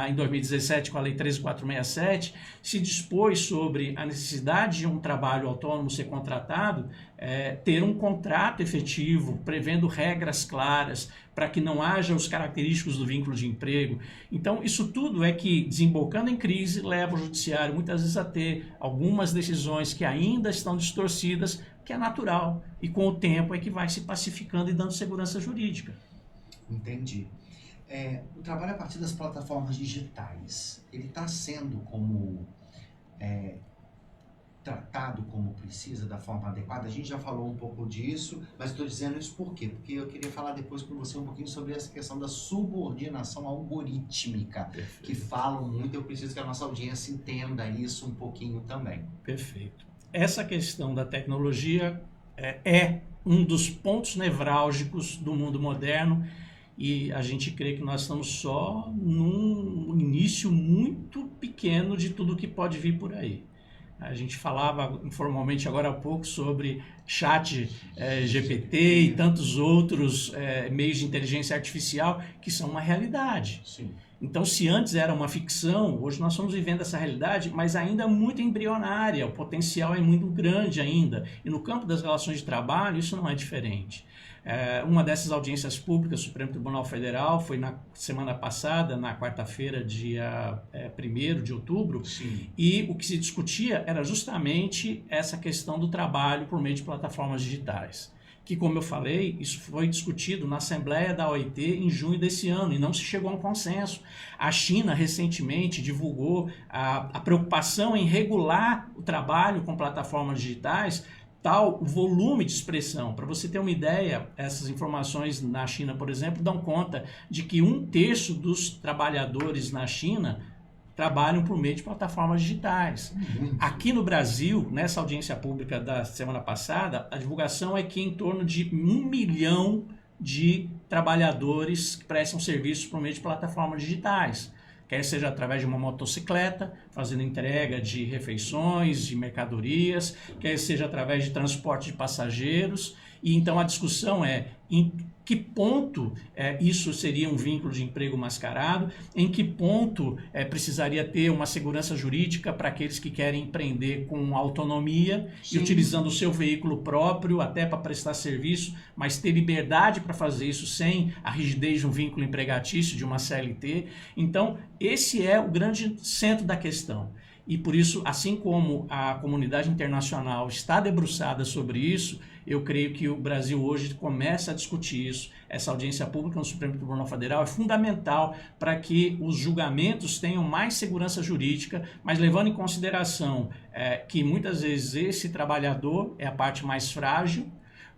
em 2017, com a Lei 13.467, se dispôs sobre a necessidade de um trabalho autônomo ser contratado, ter um contrato efetivo, prevendo regras claras, para que não haja os característicos do vínculo de emprego. Então, isso tudo é que, desembocando em crise, leva o judiciário muitas vezes a ter algumas decisões que ainda estão distorcidas, que é natural, e com o tempo é que vai se pacificando e dando segurança jurídica. Entendi. O trabalho a partir das plataformas digitais, ele está sendo tratado como precisa, da forma adequada? A gente já falou um pouco disso, mas estou dizendo isso por quê? Porque eu queria falar depois com você um pouquinho sobre essa questão da subordinação algorítmica, Perfeito. Que falam muito, eu preciso que a nossa audiência entenda isso um pouquinho também. Perfeito. Essa questão da tecnologia é um dos pontos nevrálgicos do mundo moderno, e a gente crê que nós estamos só num início muito pequeno de tudo que pode vir por aí. A gente falava informalmente agora há pouco sobre chat GPT e tantos outros meios de inteligência artificial que são uma realidade. Sim. Então, se antes era uma ficção, hoje nós estamos vivendo essa realidade, mas ainda muito embrionária, o potencial é muito grande ainda. E no campo das relações de trabalho, isso não é diferente. Uma dessas audiências públicas, o Supremo Tribunal Federal, foi na semana passada, na quarta-feira, dia 1º de outubro, Sim. E o que se discutia era justamente essa questão do trabalho por meio de plataformas digitais. Que, como eu falei, isso foi discutido na Assembleia da OIT em junho desse ano e não se chegou a um consenso. A China recentemente divulgou a preocupação em regular o trabalho com plataformas digitais, tal volume de expressão. Para você ter uma ideia, essas informações na China, por exemplo, dão conta de que 1/3 dos trabalhadores na China trabalham por meio de plataformas digitais. Aqui no Brasil, nessa audiência pública da semana passada, a divulgação é que em torno de 1 milhão de trabalhadores que prestam serviços por meio de plataformas digitais. Quer seja através de uma motocicleta, fazendo entrega de refeições, de mercadorias, quer seja através de transporte de passageiros. E então a discussão é, em que ponto isso seria um vínculo de emprego mascarado, em que ponto precisaria ter uma segurança jurídica para aqueles que querem empreender com autonomia e utilizando o seu veículo próprio até para prestar serviço, mas ter liberdade para fazer isso sem a rigidez de um vínculo empregatício, de uma CLT. Então, esse é o grande centro da questão. E por isso, assim como a comunidade internacional está debruçada sobre isso, eu creio que o Brasil hoje começa a discutir isso. Essa audiência pública no Supremo Tribunal Federal é fundamental para que os julgamentos tenham mais segurança jurídica, mas levando em consideração que muitas vezes esse trabalhador é a parte mais frágil.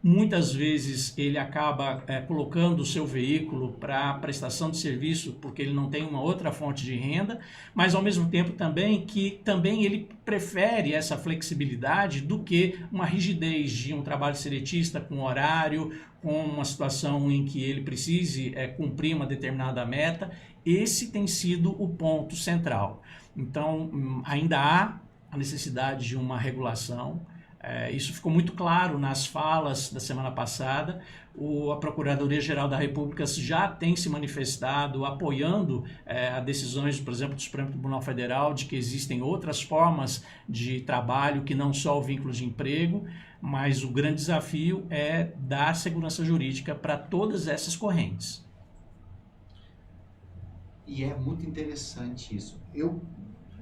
Muitas vezes ele acaba colocando o seu veículo para prestação de serviço porque ele não tem uma outra fonte de renda, mas ao mesmo tempo também ele prefere essa flexibilidade do que uma rigidez de um trabalho seletista com horário, com uma situação em que ele precise cumprir uma determinada meta. Esse tem sido o ponto central. Então, ainda há a necessidade de uma regulação. Isso ficou muito claro nas falas da semana passada. A Procuradoria-Geral da República já tem se manifestado apoiando as decisões, por exemplo, do Supremo Tribunal Federal, de que existem outras formas de trabalho que não só o vínculo de emprego, mas o grande desafio é dar segurança jurídica para todas essas correntes. E é muito interessante isso.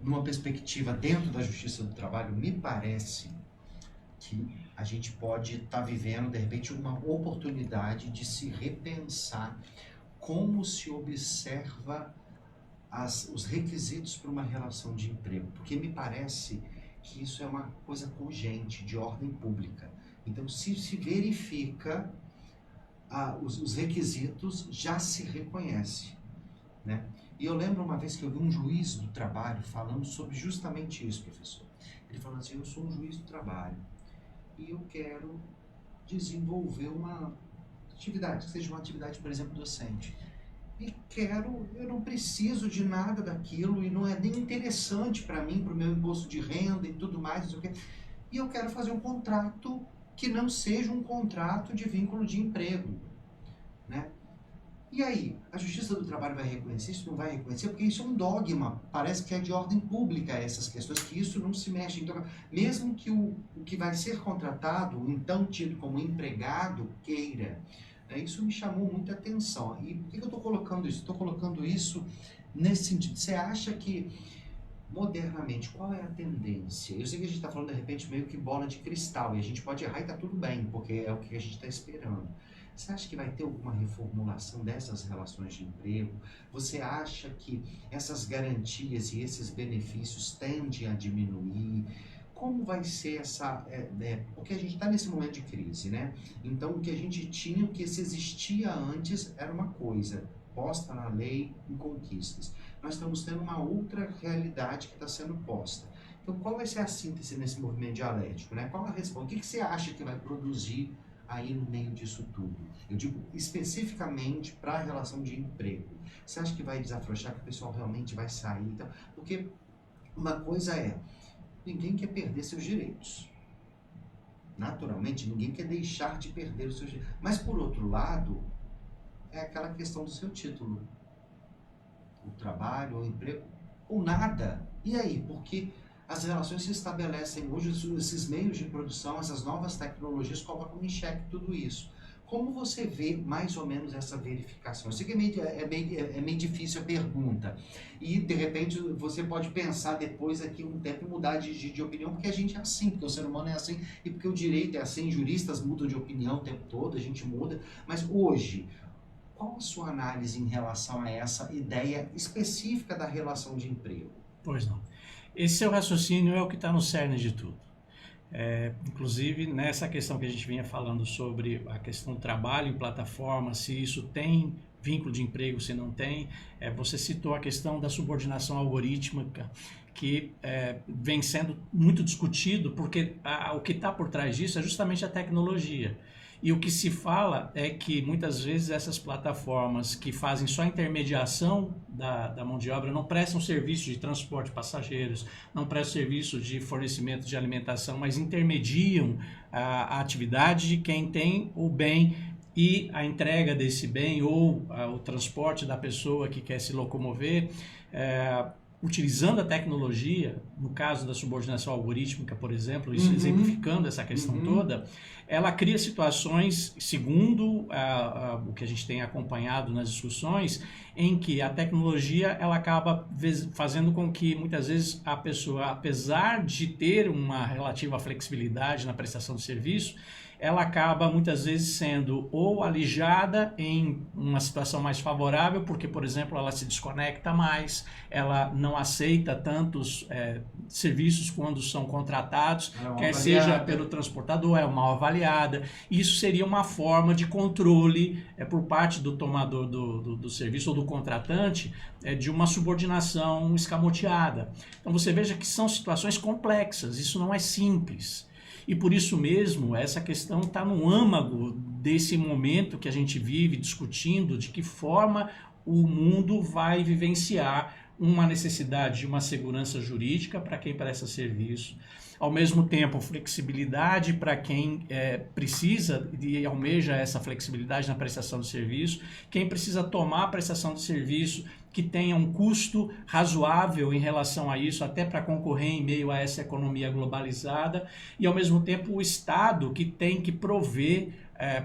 Numa perspectiva dentro da Justiça do Trabalho, me parece que a gente pode estar vivendo, de repente, uma oportunidade de se repensar como se observa os requisitos para uma relação de emprego, porque me parece que isso é uma coisa cogente, de ordem pública. Então, se verifica os requisitos, já se reconhece, né? E eu lembro uma vez que eu vi um juiz do trabalho falando sobre justamente isso, professor. Ele falou assim: eu sou um juiz do trabalho e eu quero desenvolver uma atividade, que seja uma atividade, por exemplo, docente. Eu não preciso de nada daquilo e não é nem interessante para mim, para o meu imposto de renda e tudo mais, não sei o quê. E eu quero fazer um contrato que não seja um contrato de vínculo de emprego, né? E aí, a Justiça do Trabalho vai reconhecer isso? Não vai reconhecer? Porque isso é um dogma, parece que é de ordem pública essas questões, que isso não se mexe. Então, mesmo que o que vai ser contratado, então tido como empregado, queira, isso me chamou muita atenção. E por que eu estou colocando isso? Estou colocando isso nesse sentido. Você acha que, modernamente, qual é a tendência? Eu sei que a gente está falando, de repente, meio que bola de cristal, e a gente pode errar e está tudo bem, porque é o que a gente está esperando. Você acha que vai ter alguma reformulação dessas relações de emprego? Você acha que essas garantias e esses benefícios tendem a diminuir? Como vai ser porque a gente está nesse momento de crise, né? Então, o que a gente tinha, o que se existia antes, era uma coisa, posta na lei em conquistas. Nós estamos tendo uma outra realidade que está sendo posta. Então, qual vai ser a síntese nesse movimento dialético, né? Qual a resposta? O que você acha que vai produzir aí no meio disso tudo? Eu digo especificamente para a relação de emprego. Você acha que vai desafrouxar, que o pessoal realmente vai sair? Então, porque uma coisa ninguém quer perder seus direitos. Naturalmente, ninguém quer deixar de perder os seus direitos. Mas, por outro lado, é aquela questão do seu título. O trabalho, o emprego, ou nada. E aí? Porque as relações se estabelecem hoje, esses meios de produção, essas novas tecnologias colocam em xeque tudo isso. Como você vê mais ou menos essa verificação? Eu sei que é meio difícil a pergunta. E, de repente, você pode pensar depois aqui um tempo e mudar de opinião, porque a gente é assim, porque o ser humano é assim, e porque o direito é assim, juristas mudam de opinião o tempo todo, a gente muda. Mas hoje, qual a sua análise em relação a essa ideia específica da relação de emprego? Pois não. Esse seu raciocínio é o que está no cerne de tudo. Inclusive, nessa questão que a gente vinha falando sobre a questão do trabalho em plataforma, se isso tem vínculo de emprego, se não tem, você citou a questão da subordinação algorítmica, que vem sendo muito discutido, porque o que está por trás disso é justamente a tecnologia. E o que se fala é que muitas vezes essas plataformas que fazem só intermediação da mão de obra não prestam serviço de transporte de passageiros, não prestam serviço de fornecimento de alimentação, mas intermediam a atividade de quem tem o bem e a entrega desse bem ou o transporte da pessoa que quer se locomover, utilizando a tecnologia, no caso da subordinação algorítmica, por exemplo, isso exemplificando essa questão toda, ela cria situações, segundo o que a gente tem acompanhado nas discussões, em que a tecnologia ela acaba fazendo com que, muitas vezes, a pessoa, apesar de ter uma relativa flexibilidade na prestação de serviço, ela acaba muitas vezes sendo ou alijada em uma situação mais favorável, porque, por exemplo, ela se desconecta mais, ela não aceita tantos serviços quando são contratados, quer seja pelo transportador, é mal avaliada. Isso seria uma forma de controle por parte do tomador do serviço ou do contratante de uma subordinação escamoteada. Então você veja que são situações complexas, isso não é simples. E por isso mesmo, essa questão está no âmago desse momento que a gente vive discutindo de que forma o mundo vai vivenciar uma necessidade de uma segurança jurídica para quem presta serviço, ao mesmo tempo flexibilidade para quem precisa e almeja essa flexibilidade na prestação de serviço, quem precisa tomar a prestação de serviço que tenha um custo razoável em relação a isso, até para concorrer em meio a essa economia globalizada, e ao mesmo tempo o Estado que tem que prover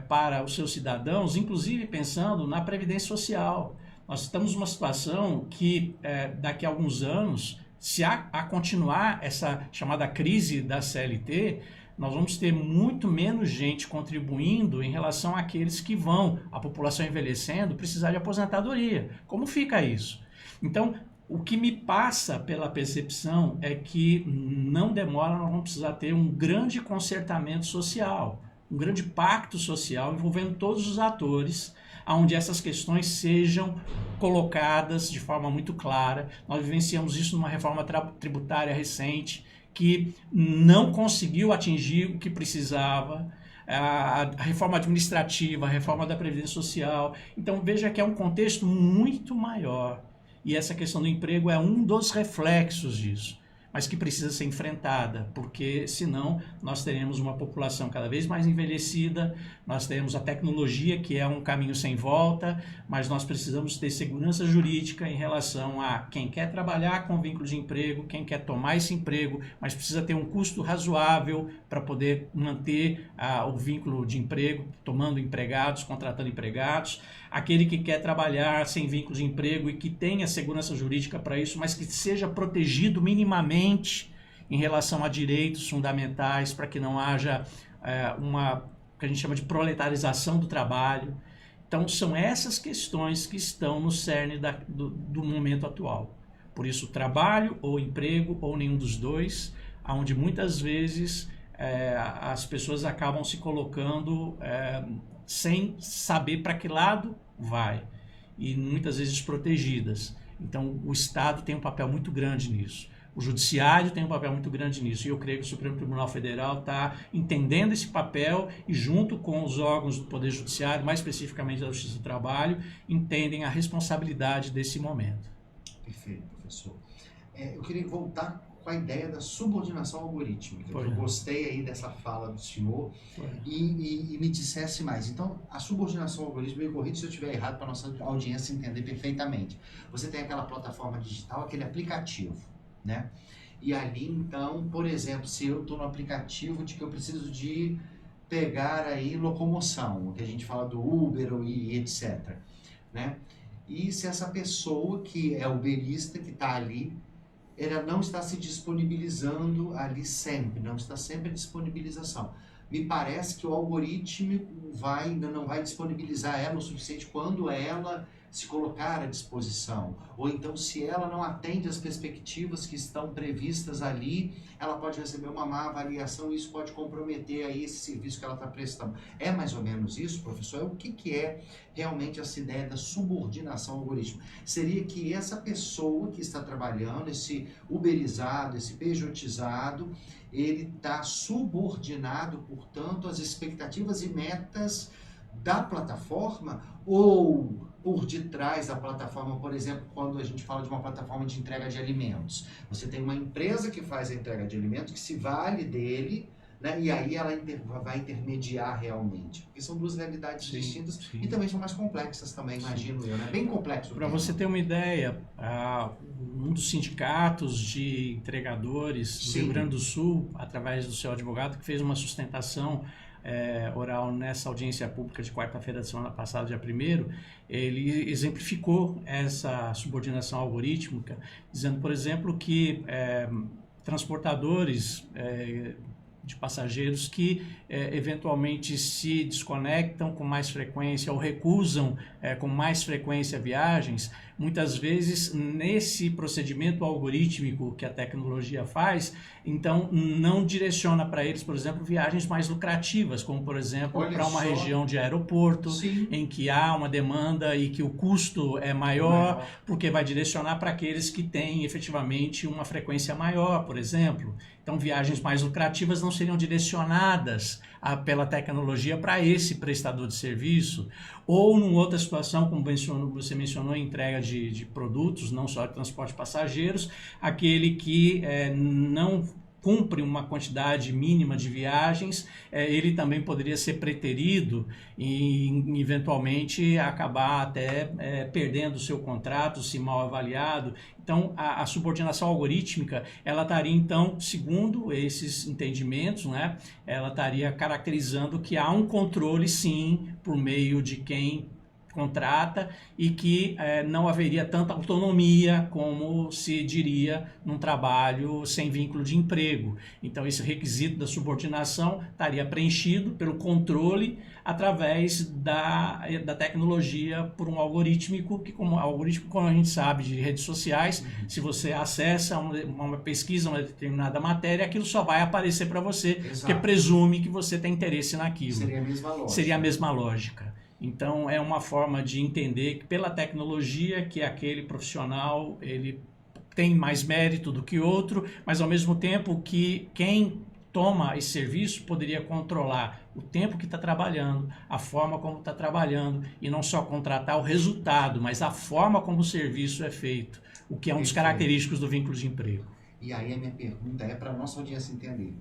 para os seus cidadãos, inclusive pensando na Previdência Social. Nós estamos numa situação que daqui a alguns anos, se a continuar essa chamada crise da CLT, nós vamos ter muito menos gente contribuindo em relação àqueles que vão, a população envelhecendo, precisar de aposentadoria. Como fica isso? Então, o que me passa pela percepção é que não demora, nós vamos precisar ter um grande concertamento social, um grande pacto social envolvendo todos os atores, onde essas questões sejam colocadas de forma muito clara. Nós vivenciamos isso numa reforma tributária recente, que não conseguiu atingir o que precisava, a reforma administrativa, a reforma da Previdência Social. Então veja que é um contexto muito maior, e essa questão do emprego é um dos reflexos disso, mas que precisa ser enfrentada, porque senão nós teremos uma população cada vez mais envelhecida, nós teremos a tecnologia que é um caminho sem volta, mas nós precisamos ter segurança jurídica em relação a quem quer trabalhar com vínculo de emprego, quem quer tomar esse emprego, mas precisa ter um custo razoável para poder manter o vínculo de emprego, tomando empregados, contratando empregados, aquele que quer trabalhar sem vínculo de emprego e que tenha segurança jurídica para isso, mas que seja protegido minimamente em relação a direitos fundamentais, para que não haja uma que a gente chama de proletarização do trabalho. Então são essas questões que estão no cerne do momento atual. Por isso trabalho ou emprego ou nenhum dos dois, onde muitas vezes as pessoas acabam se colocando sem saber para que lado vai, e muitas vezes desprotegidas. Então o Estado tem um papel muito grande nisso. O Judiciário tem um papel muito grande nisso, e eu creio que o Supremo Tribunal Federal está entendendo esse papel e, junto com os órgãos do Poder Judiciário, mais especificamente da Justiça do Trabalho, entendem a responsabilidade desse momento. Perfeito, professor. Eu queria voltar com a ideia da subordinação algorítmica. Eu gostei aí dessa fala do senhor e me dissesse mais. Então, a subordinação algorítmica, me corrija se eu estiver errado para a nossa audiência entender perfeitamente. Você tem aquela plataforma digital, aquele aplicativo, né? E ali, então, por exemplo, se eu estou no aplicativo de que eu preciso de pegar aí locomoção, o que a gente fala do Uber e etc, né? E se essa pessoa que é uberista, que está ali, ela não está se disponibilizando ali sempre, não está sempre a disponibilização. Me parece que o algoritmo não vai disponibilizar ela o suficiente quando ela se colocar à disposição, ou então se ela não atende às perspectivas que estão previstas ali, ela pode receber uma má avaliação e isso pode comprometer aí esse serviço que ela está prestando. É mais ou menos isso, professor? O que é realmente essa ideia da subordinação ao algoritmo? Seria que essa pessoa que está trabalhando, esse uberizado, esse pejotizado, ele está subordinado, portanto, às expectativas e metas da plataforma, ou por detrás da plataforma, por exemplo, quando a gente fala de uma plataforma de entrega de alimentos. Você tem uma empresa que faz a entrega de alimentos, que se vale dele, né? E aí ela vai intermediar realmente. Porque são duas realidades distintas e também são mais complexas também, imagino eu, né? Bem complexo. Para você ter uma ideia, um dos sindicatos de entregadores do Rio Grande do Sul, através do seu advogado, que fez uma sustentação oral nessa audiência pública de quarta-feira da semana passada, dia 1º, ele exemplificou essa subordinação algorítmica, dizendo, por exemplo, que transportadores de passageiros que eventualmente se desconectam com mais frequência ou recusam com mais frequência viagens, muitas vezes nesse procedimento algorítmico que a tecnologia faz, então não direciona para eles, por exemplo, viagens mais lucrativas, como por exemplo para uma região de aeroporto, em que há uma demanda e que o custo é maior, porque vai direcionar para aqueles que têm efetivamente uma frequência maior, por exemplo. Então viagens mais lucrativas não seriam direcionadas pela tecnologia para esse prestador de serviço, ou numa outra situação, como você mencionou, entrega de produtos, não só de transporte de passageiros, aquele que não cumpre uma quantidade mínima de viagens, ele também poderia ser preterido e eventualmente acabar até perdendo o seu contrato, se mal avaliado. Então, a subordinação algorítmica, ela estaria, então, segundo esses entendimentos, né, ela estaria caracterizando que há um controle, sim, por meio de quem contrata e que não haveria tanta autonomia como se diria num trabalho sem vínculo de emprego. Então, esse requisito da subordinação estaria preenchido pelo controle através da tecnologia por um algorítmico, que como a gente sabe de redes sociais, se você acessa uma pesquisa, uma determinada matéria, aquilo só vai aparecer para você, porque presume que você tem interesse naquilo. Seria a mesma lógica. Seria a mesma lógica. Então, é uma forma de entender que pela tecnologia que aquele profissional ele tem mais mérito do que outro, mas ao mesmo tempo que quem toma esse serviço poderia controlar o tempo que está trabalhando, a forma como está trabalhando e não só contratar o resultado, mas a forma como o serviço é feito, o que é um dos característicos do vínculo de emprego. E aí a minha pergunta é para a nossa audiência entender.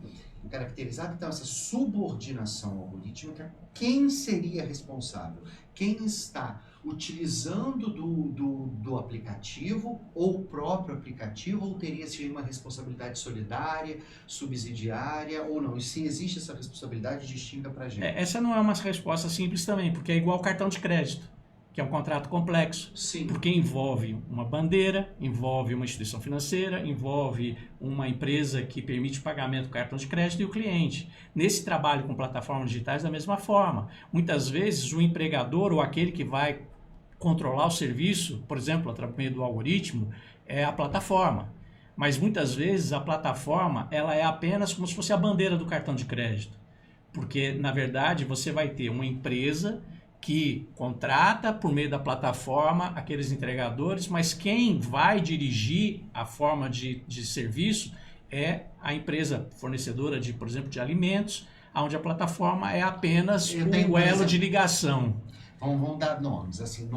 Caracterizado então essa subordinação algorítmica, quem seria responsável? Quem está utilizando do aplicativo ou o próprio aplicativo, ou teria-se uma responsabilidade solidária, subsidiária ou não? E se existe essa responsabilidade distinta para a gente? Essa não é uma resposta simples também, porque é igual cartão de crédito, que é um contrato complexo, porque envolve uma bandeira, envolve uma instituição financeira, envolve uma empresa que permite pagamento do cartão de crédito e o cliente. Nesse trabalho com plataformas digitais, da mesma forma. Muitas vezes, o empregador ou aquele que vai controlar o serviço, por exemplo, através do algoritmo, é a plataforma. Mas muitas vezes a plataforma ela é apenas como se fosse a bandeira do cartão de crédito. Porque, na verdade, você vai ter uma empresa que contrata por meio da plataforma aqueles entregadores, mas quem vai dirigir a forma de serviço é a empresa fornecedora de, por exemplo, de alimentos, onde a plataforma é apenas o elo de ligação. Vamos dar nomes, assim,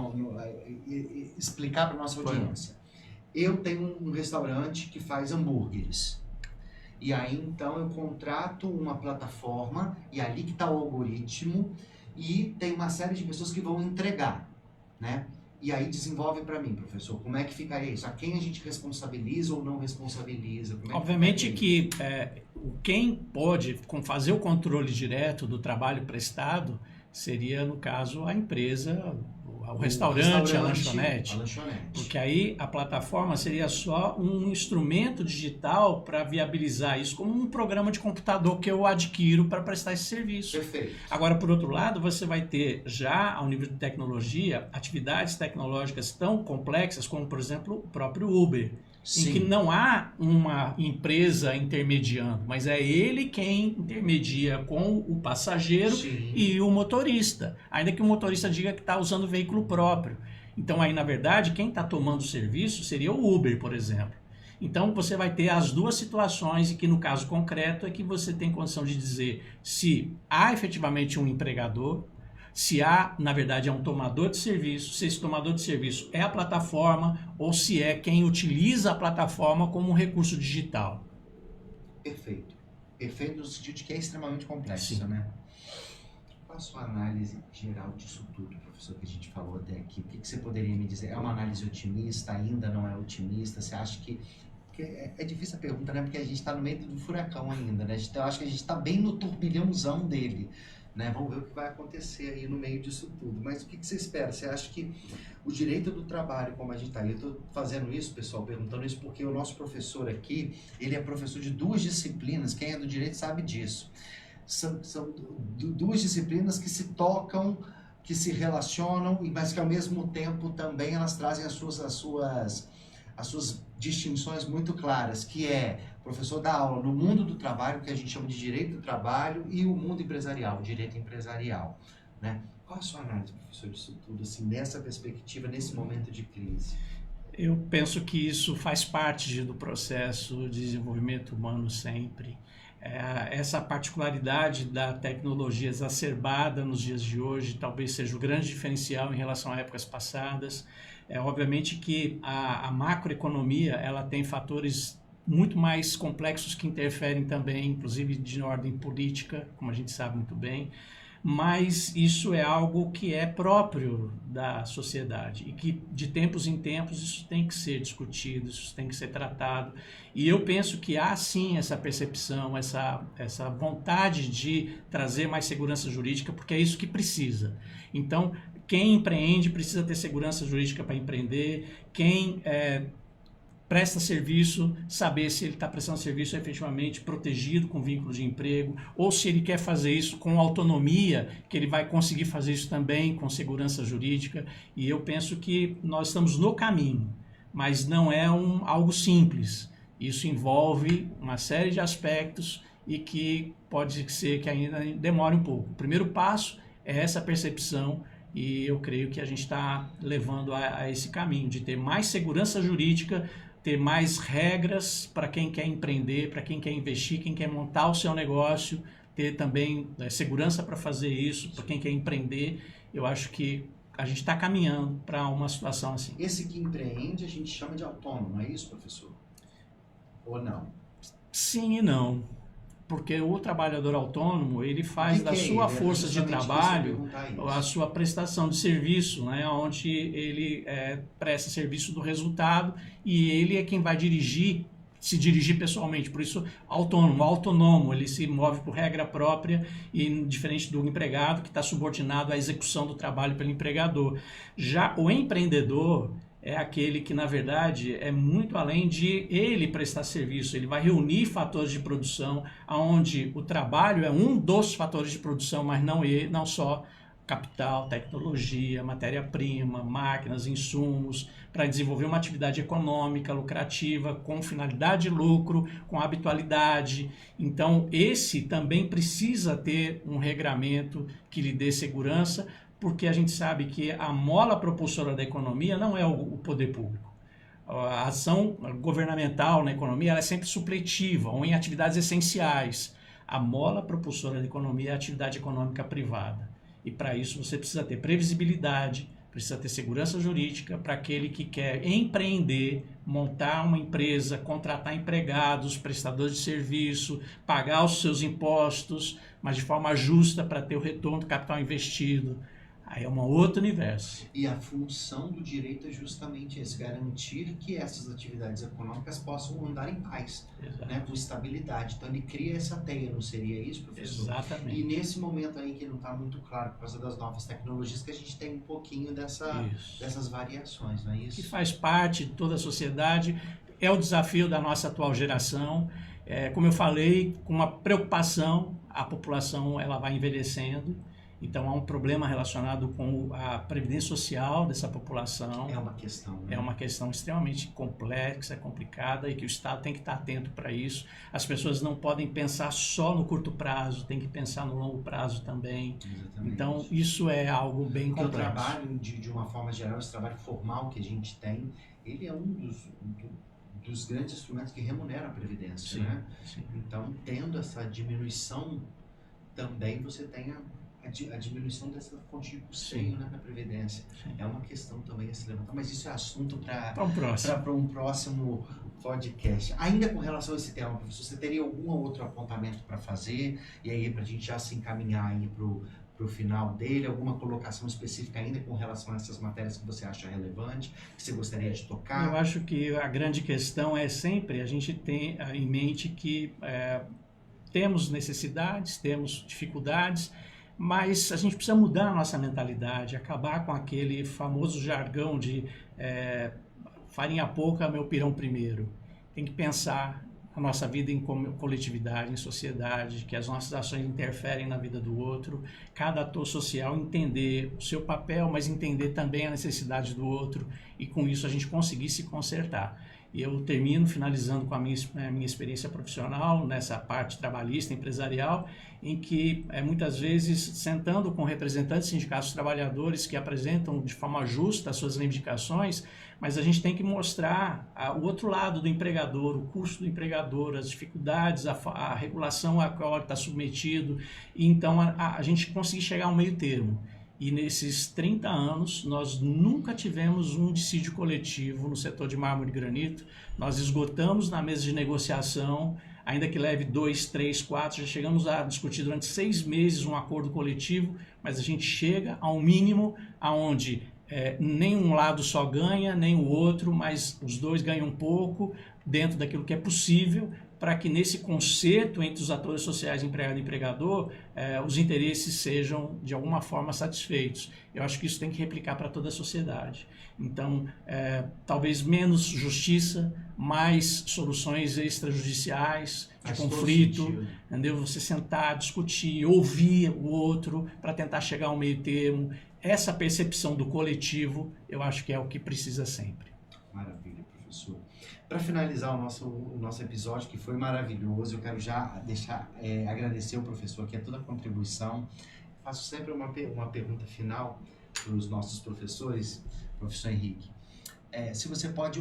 explicar para a nossa audiência. Eu tenho um restaurante que faz hambúrgueres. E aí, então, eu contrato uma plataforma e ali que está o algoritmo e tem uma série de pessoas que vão entregar, né? E aí desenvolve para mim, professor, como é que ficaria isso? A quem a gente responsabiliza ou não responsabiliza? Obviamente que quem pode fazer o controle direto do trabalho prestado seria, no caso, a empresa, o restaurante, a lanchonete. Porque aí a plataforma seria só um instrumento digital para viabilizar isso, como um programa de computador que eu adquiro para prestar esse serviço. Perfeito. Agora, por outro lado, você vai ter já, ao nível de tecnologia, atividades tecnológicas tão complexas como, por exemplo, o próprio Uber. Sim. Em que não há uma empresa intermediando, mas é ele quem intermedia com o passageiro. Sim. E o motorista, ainda que o motorista diga que está usando o veículo próprio. Então aí, na verdade, quem está tomando o serviço seria o Uber, por exemplo. Então você vai ter as duas situações e que no caso concreto é que você tem condição de dizer se há efetivamente um empregador, se há, na verdade, é um tomador de serviço, se esse tomador de serviço é a plataforma ou se é quem utiliza a plataforma como um recurso digital. Perfeito. Perfeito no sentido de que é extremamente complexo, Sim. né? Qual a sua análise geral disso tudo, professor, que a gente falou até aqui? O que você poderia me dizer? É uma análise otimista? Ainda não é otimista? Você acha que... Porque é difícil a pergunta, né? Porque a gente está no meio do furacão ainda, né? Eu acho que a gente está bem no turbilhãozão dele, né? Vamos ver o que vai acontecer aí no meio disso tudo. Mas o que você espera? Você acha que o direito do trabalho, como a gente está... Eu estou fazendo isso, pessoal, perguntando isso porque o nosso professor aqui, ele é professor de 2 disciplinas. Quem é do direito sabe disso. São 2 disciplinas que se tocam, que se relacionam, mas que ao mesmo tempo também elas trazem as suas distinções muito claras, que é o professor dá aula no mundo do trabalho, que a gente chama de direito do trabalho, e o mundo empresarial, o direito empresarial, né? Qual a sua análise, professor, disso tudo, assim, nessa perspectiva, nesse momento de crise? Eu penso que isso faz parte do processo de desenvolvimento humano sempre. Essa particularidade da tecnologia exacerbada nos dias de hoje talvez seja o grande diferencial em relação a épocas passadas. Obviamente que a macroeconomia ela tem fatores muito mais complexos que interferem também, inclusive de ordem política, como a gente sabe muito bem, mas isso é algo que é próprio da sociedade e que de tempos em tempos isso tem que ser discutido, isso tem que ser tratado. E eu penso que há sim essa percepção, essa vontade de trazer mais segurança jurídica, porque é isso que precisa. Então, quem empreende precisa ter segurança jurídica para empreender, quem presta serviço, saber se ele está prestando serviço efetivamente protegido com vínculo de emprego, ou se ele quer fazer isso com autonomia, que ele vai conseguir fazer isso também com segurança jurídica. E eu penso que nós estamos no caminho, mas não é algo simples. Isso envolve uma série de aspectos e que pode ser que ainda demore um pouco. O primeiro passo é essa percepção e eu creio que a gente está levando a esse caminho de ter mais segurança jurídica, ter mais regras para quem quer empreender, para quem quer investir, quem quer montar o seu negócio, ter também segurança para fazer isso, para quem quer empreender. Eu acho que a gente está caminhando para uma situação assim. Esse que empreende a gente chama de autônomo, é isso, professor? Ou não? Sim e não. Porque o trabalhador autônomo, ele faz da sua força de trabalho a sua prestação de serviço, né? Onde ele presta serviço do resultado e ele é quem vai se dirigir pessoalmente. Por isso, autônomo, ele se move por regra própria e diferente do empregado que está subordinado à execução do trabalho pelo empregador. Já o empreendedor é aquele que, na verdade, é muito além de ele prestar serviço. Ele vai reunir fatores de produção, onde o trabalho é um dos fatores de produção, mas não só capital, tecnologia, matéria-prima, máquinas, insumos, para desenvolver uma atividade econômica, lucrativa, com finalidade de lucro, com habitualidade. Então, esse também precisa ter um regramento que lhe dê segurança, porque a gente sabe que a mola propulsora da economia não é o poder público. A ação governamental na economia ela é sempre supletiva ou em atividades essenciais. A mola propulsora da economia é a atividade econômica privada. E para isso você precisa ter previsibilidade, precisa ter segurança jurídica para aquele que quer empreender, montar uma empresa, contratar empregados, prestadores de serviço, pagar os seus impostos, mas de forma justa para ter o retorno do capital investido. Aí é um outro universo. E a função do direito é justamente esse, garantir que essas atividades econômicas possam andar em paz, né, com estabilidade. Então ele cria essa teia, não seria isso, professor? Exatamente. E nesse momento aí que não está muito claro, por causa das novas tecnologias, que a gente tem um pouquinho dessas variações, não é isso? Que faz parte de toda a sociedade, é o desafio da nossa atual geração. Como eu falei, com uma preocupação, a população ela vai envelhecendo. Então, há um problema relacionado com a previdência social dessa população. É uma questão, né? É uma questão extremamente complexa, complicada e que o Estado tem que estar atento para isso. As pessoas não podem pensar só no curto prazo, tem que pensar no longo prazo também. Exatamente. Então, isso é algo bem complexo. O trabalho, de uma forma geral, esse trabalho formal que a gente tem, ele é um dos grandes instrumentos que remunera a Previdência, sim, né? Sim. Então, tendo essa diminuição, também você tem a diminuição dessa fonte de custeio, né, na Previdência. Sim. É uma questão também a se levantar, mas isso é assunto para um próximo podcast. Ainda com relação a esse tema, professor, você teria algum outro apontamento para fazer? E aí, para a gente já se encaminhar aí para o final dele, alguma colocação específica ainda com relação a essas matérias que você acha relevante, que você gostaria de tocar? Eu acho que a grande questão é sempre a gente ter em mente que temos necessidades, temos dificuldades, mas a gente precisa mudar a nossa mentalidade, acabar com aquele famoso jargão de farinha pouca, meu pirão primeiro. Tem que pensar a nossa vida em coletividade, em sociedade, que as nossas ações interferem na vida do outro, cada ator social entender o seu papel, mas entender também a necessidade do outro e com isso a gente conseguir se consertar. E eu termino finalizando com a minha experiência profissional nessa parte trabalhista, empresarial, em que muitas vezes sentando com representantes de sindicatos de trabalhadores que apresentam de forma justa as suas reivindicações, mas a gente tem que mostrar o outro lado do empregador, o custo do empregador, as dificuldades, a regulação a qual ele está submetido, e então a gente conseguir chegar ao meio termo. E nesses 30 anos, nós nunca tivemos um dissídio coletivo no setor de mármore e granito. Nós esgotamos na mesa de negociação, ainda que leve 2, 3, 4, já chegamos a discutir durante 6 meses um acordo coletivo, mas a gente chega ao mínimo aonde nem um lado só ganha, nem o outro, mas os dois ganham um pouco dentro daquilo que é possível, para que nesse concerto entre os atores sociais, empregado e empregador, os interesses sejam de alguma forma satisfeitos. Eu acho que isso tem que replicar para toda a sociedade. Então, talvez menos justiça, mais soluções extrajudiciais, de conflito, entendeu? Você sentar, discutir, ouvir o outro para tentar chegar ao meio termo. Essa percepção do coletivo, eu acho que é o que precisa sempre. Maravilha, professor. Para finalizar o nosso episódio, que foi maravilhoso, eu quero já agradecer ao professor aqui a toda a contribuição. Faço sempre uma pergunta final para os nossos professores, professor Henrique. Se você pode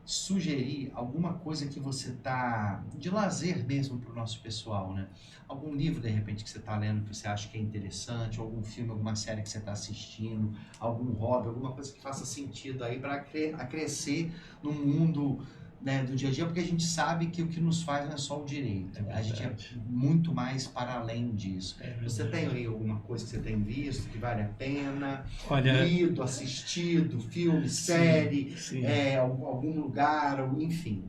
sugerir alguma coisa que você está de lazer mesmo para o nosso pessoal, né? Algum livro, de repente, que você está lendo que você acha que é interessante, algum filme, alguma série que você está assistindo, algum hobby, alguma coisa que faça sentido aí para crescer no mundo, né, do dia a dia, porque a gente sabe que o que nos faz não é só o direito, a gente é muito mais para além disso. Você tem aí alguma coisa que você tem visto que vale a pena? Olha, lido, assistido, filme, série, sim. Algum lugar, enfim.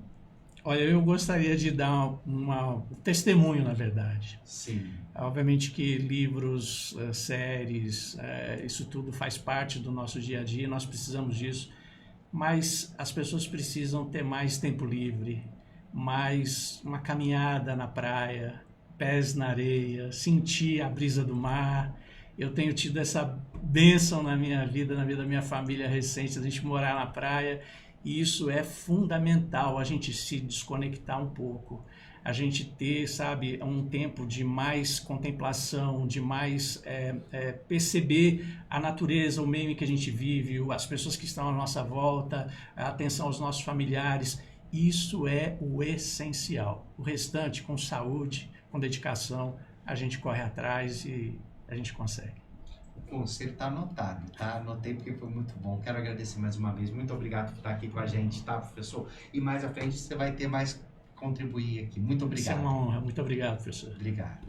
Olha, eu gostaria de dar um testemunho, na verdade. Sim. Obviamente que livros, séries, isso tudo faz parte do nosso dia a dia, nós precisamos disso. Mas as pessoas precisam ter mais tempo livre, mais uma caminhada na praia, pés na areia, sentir a brisa do mar. Eu tenho tido essa bênção na minha vida, na vida da minha família recente, a gente morar na praia, e isso é fundamental, a gente se desconectar um pouco. A gente ter, sabe, um tempo de mais contemplação, de mais perceber a natureza, o meio em que a gente vive, as pessoas que estão à nossa volta, a atenção aos nossos familiares. Isso é o essencial. O restante, com saúde, com dedicação, a gente corre atrás e a gente consegue. O conselho está anotado, tá? Anotei porque foi muito bom. Quero agradecer mais uma vez. Muito obrigado por estar aqui com a gente, tá, professor? E mais à frente você vai ter mais contribuir aqui. Muito obrigado. Isso é uma honra. Muito obrigado, professor. Obrigado.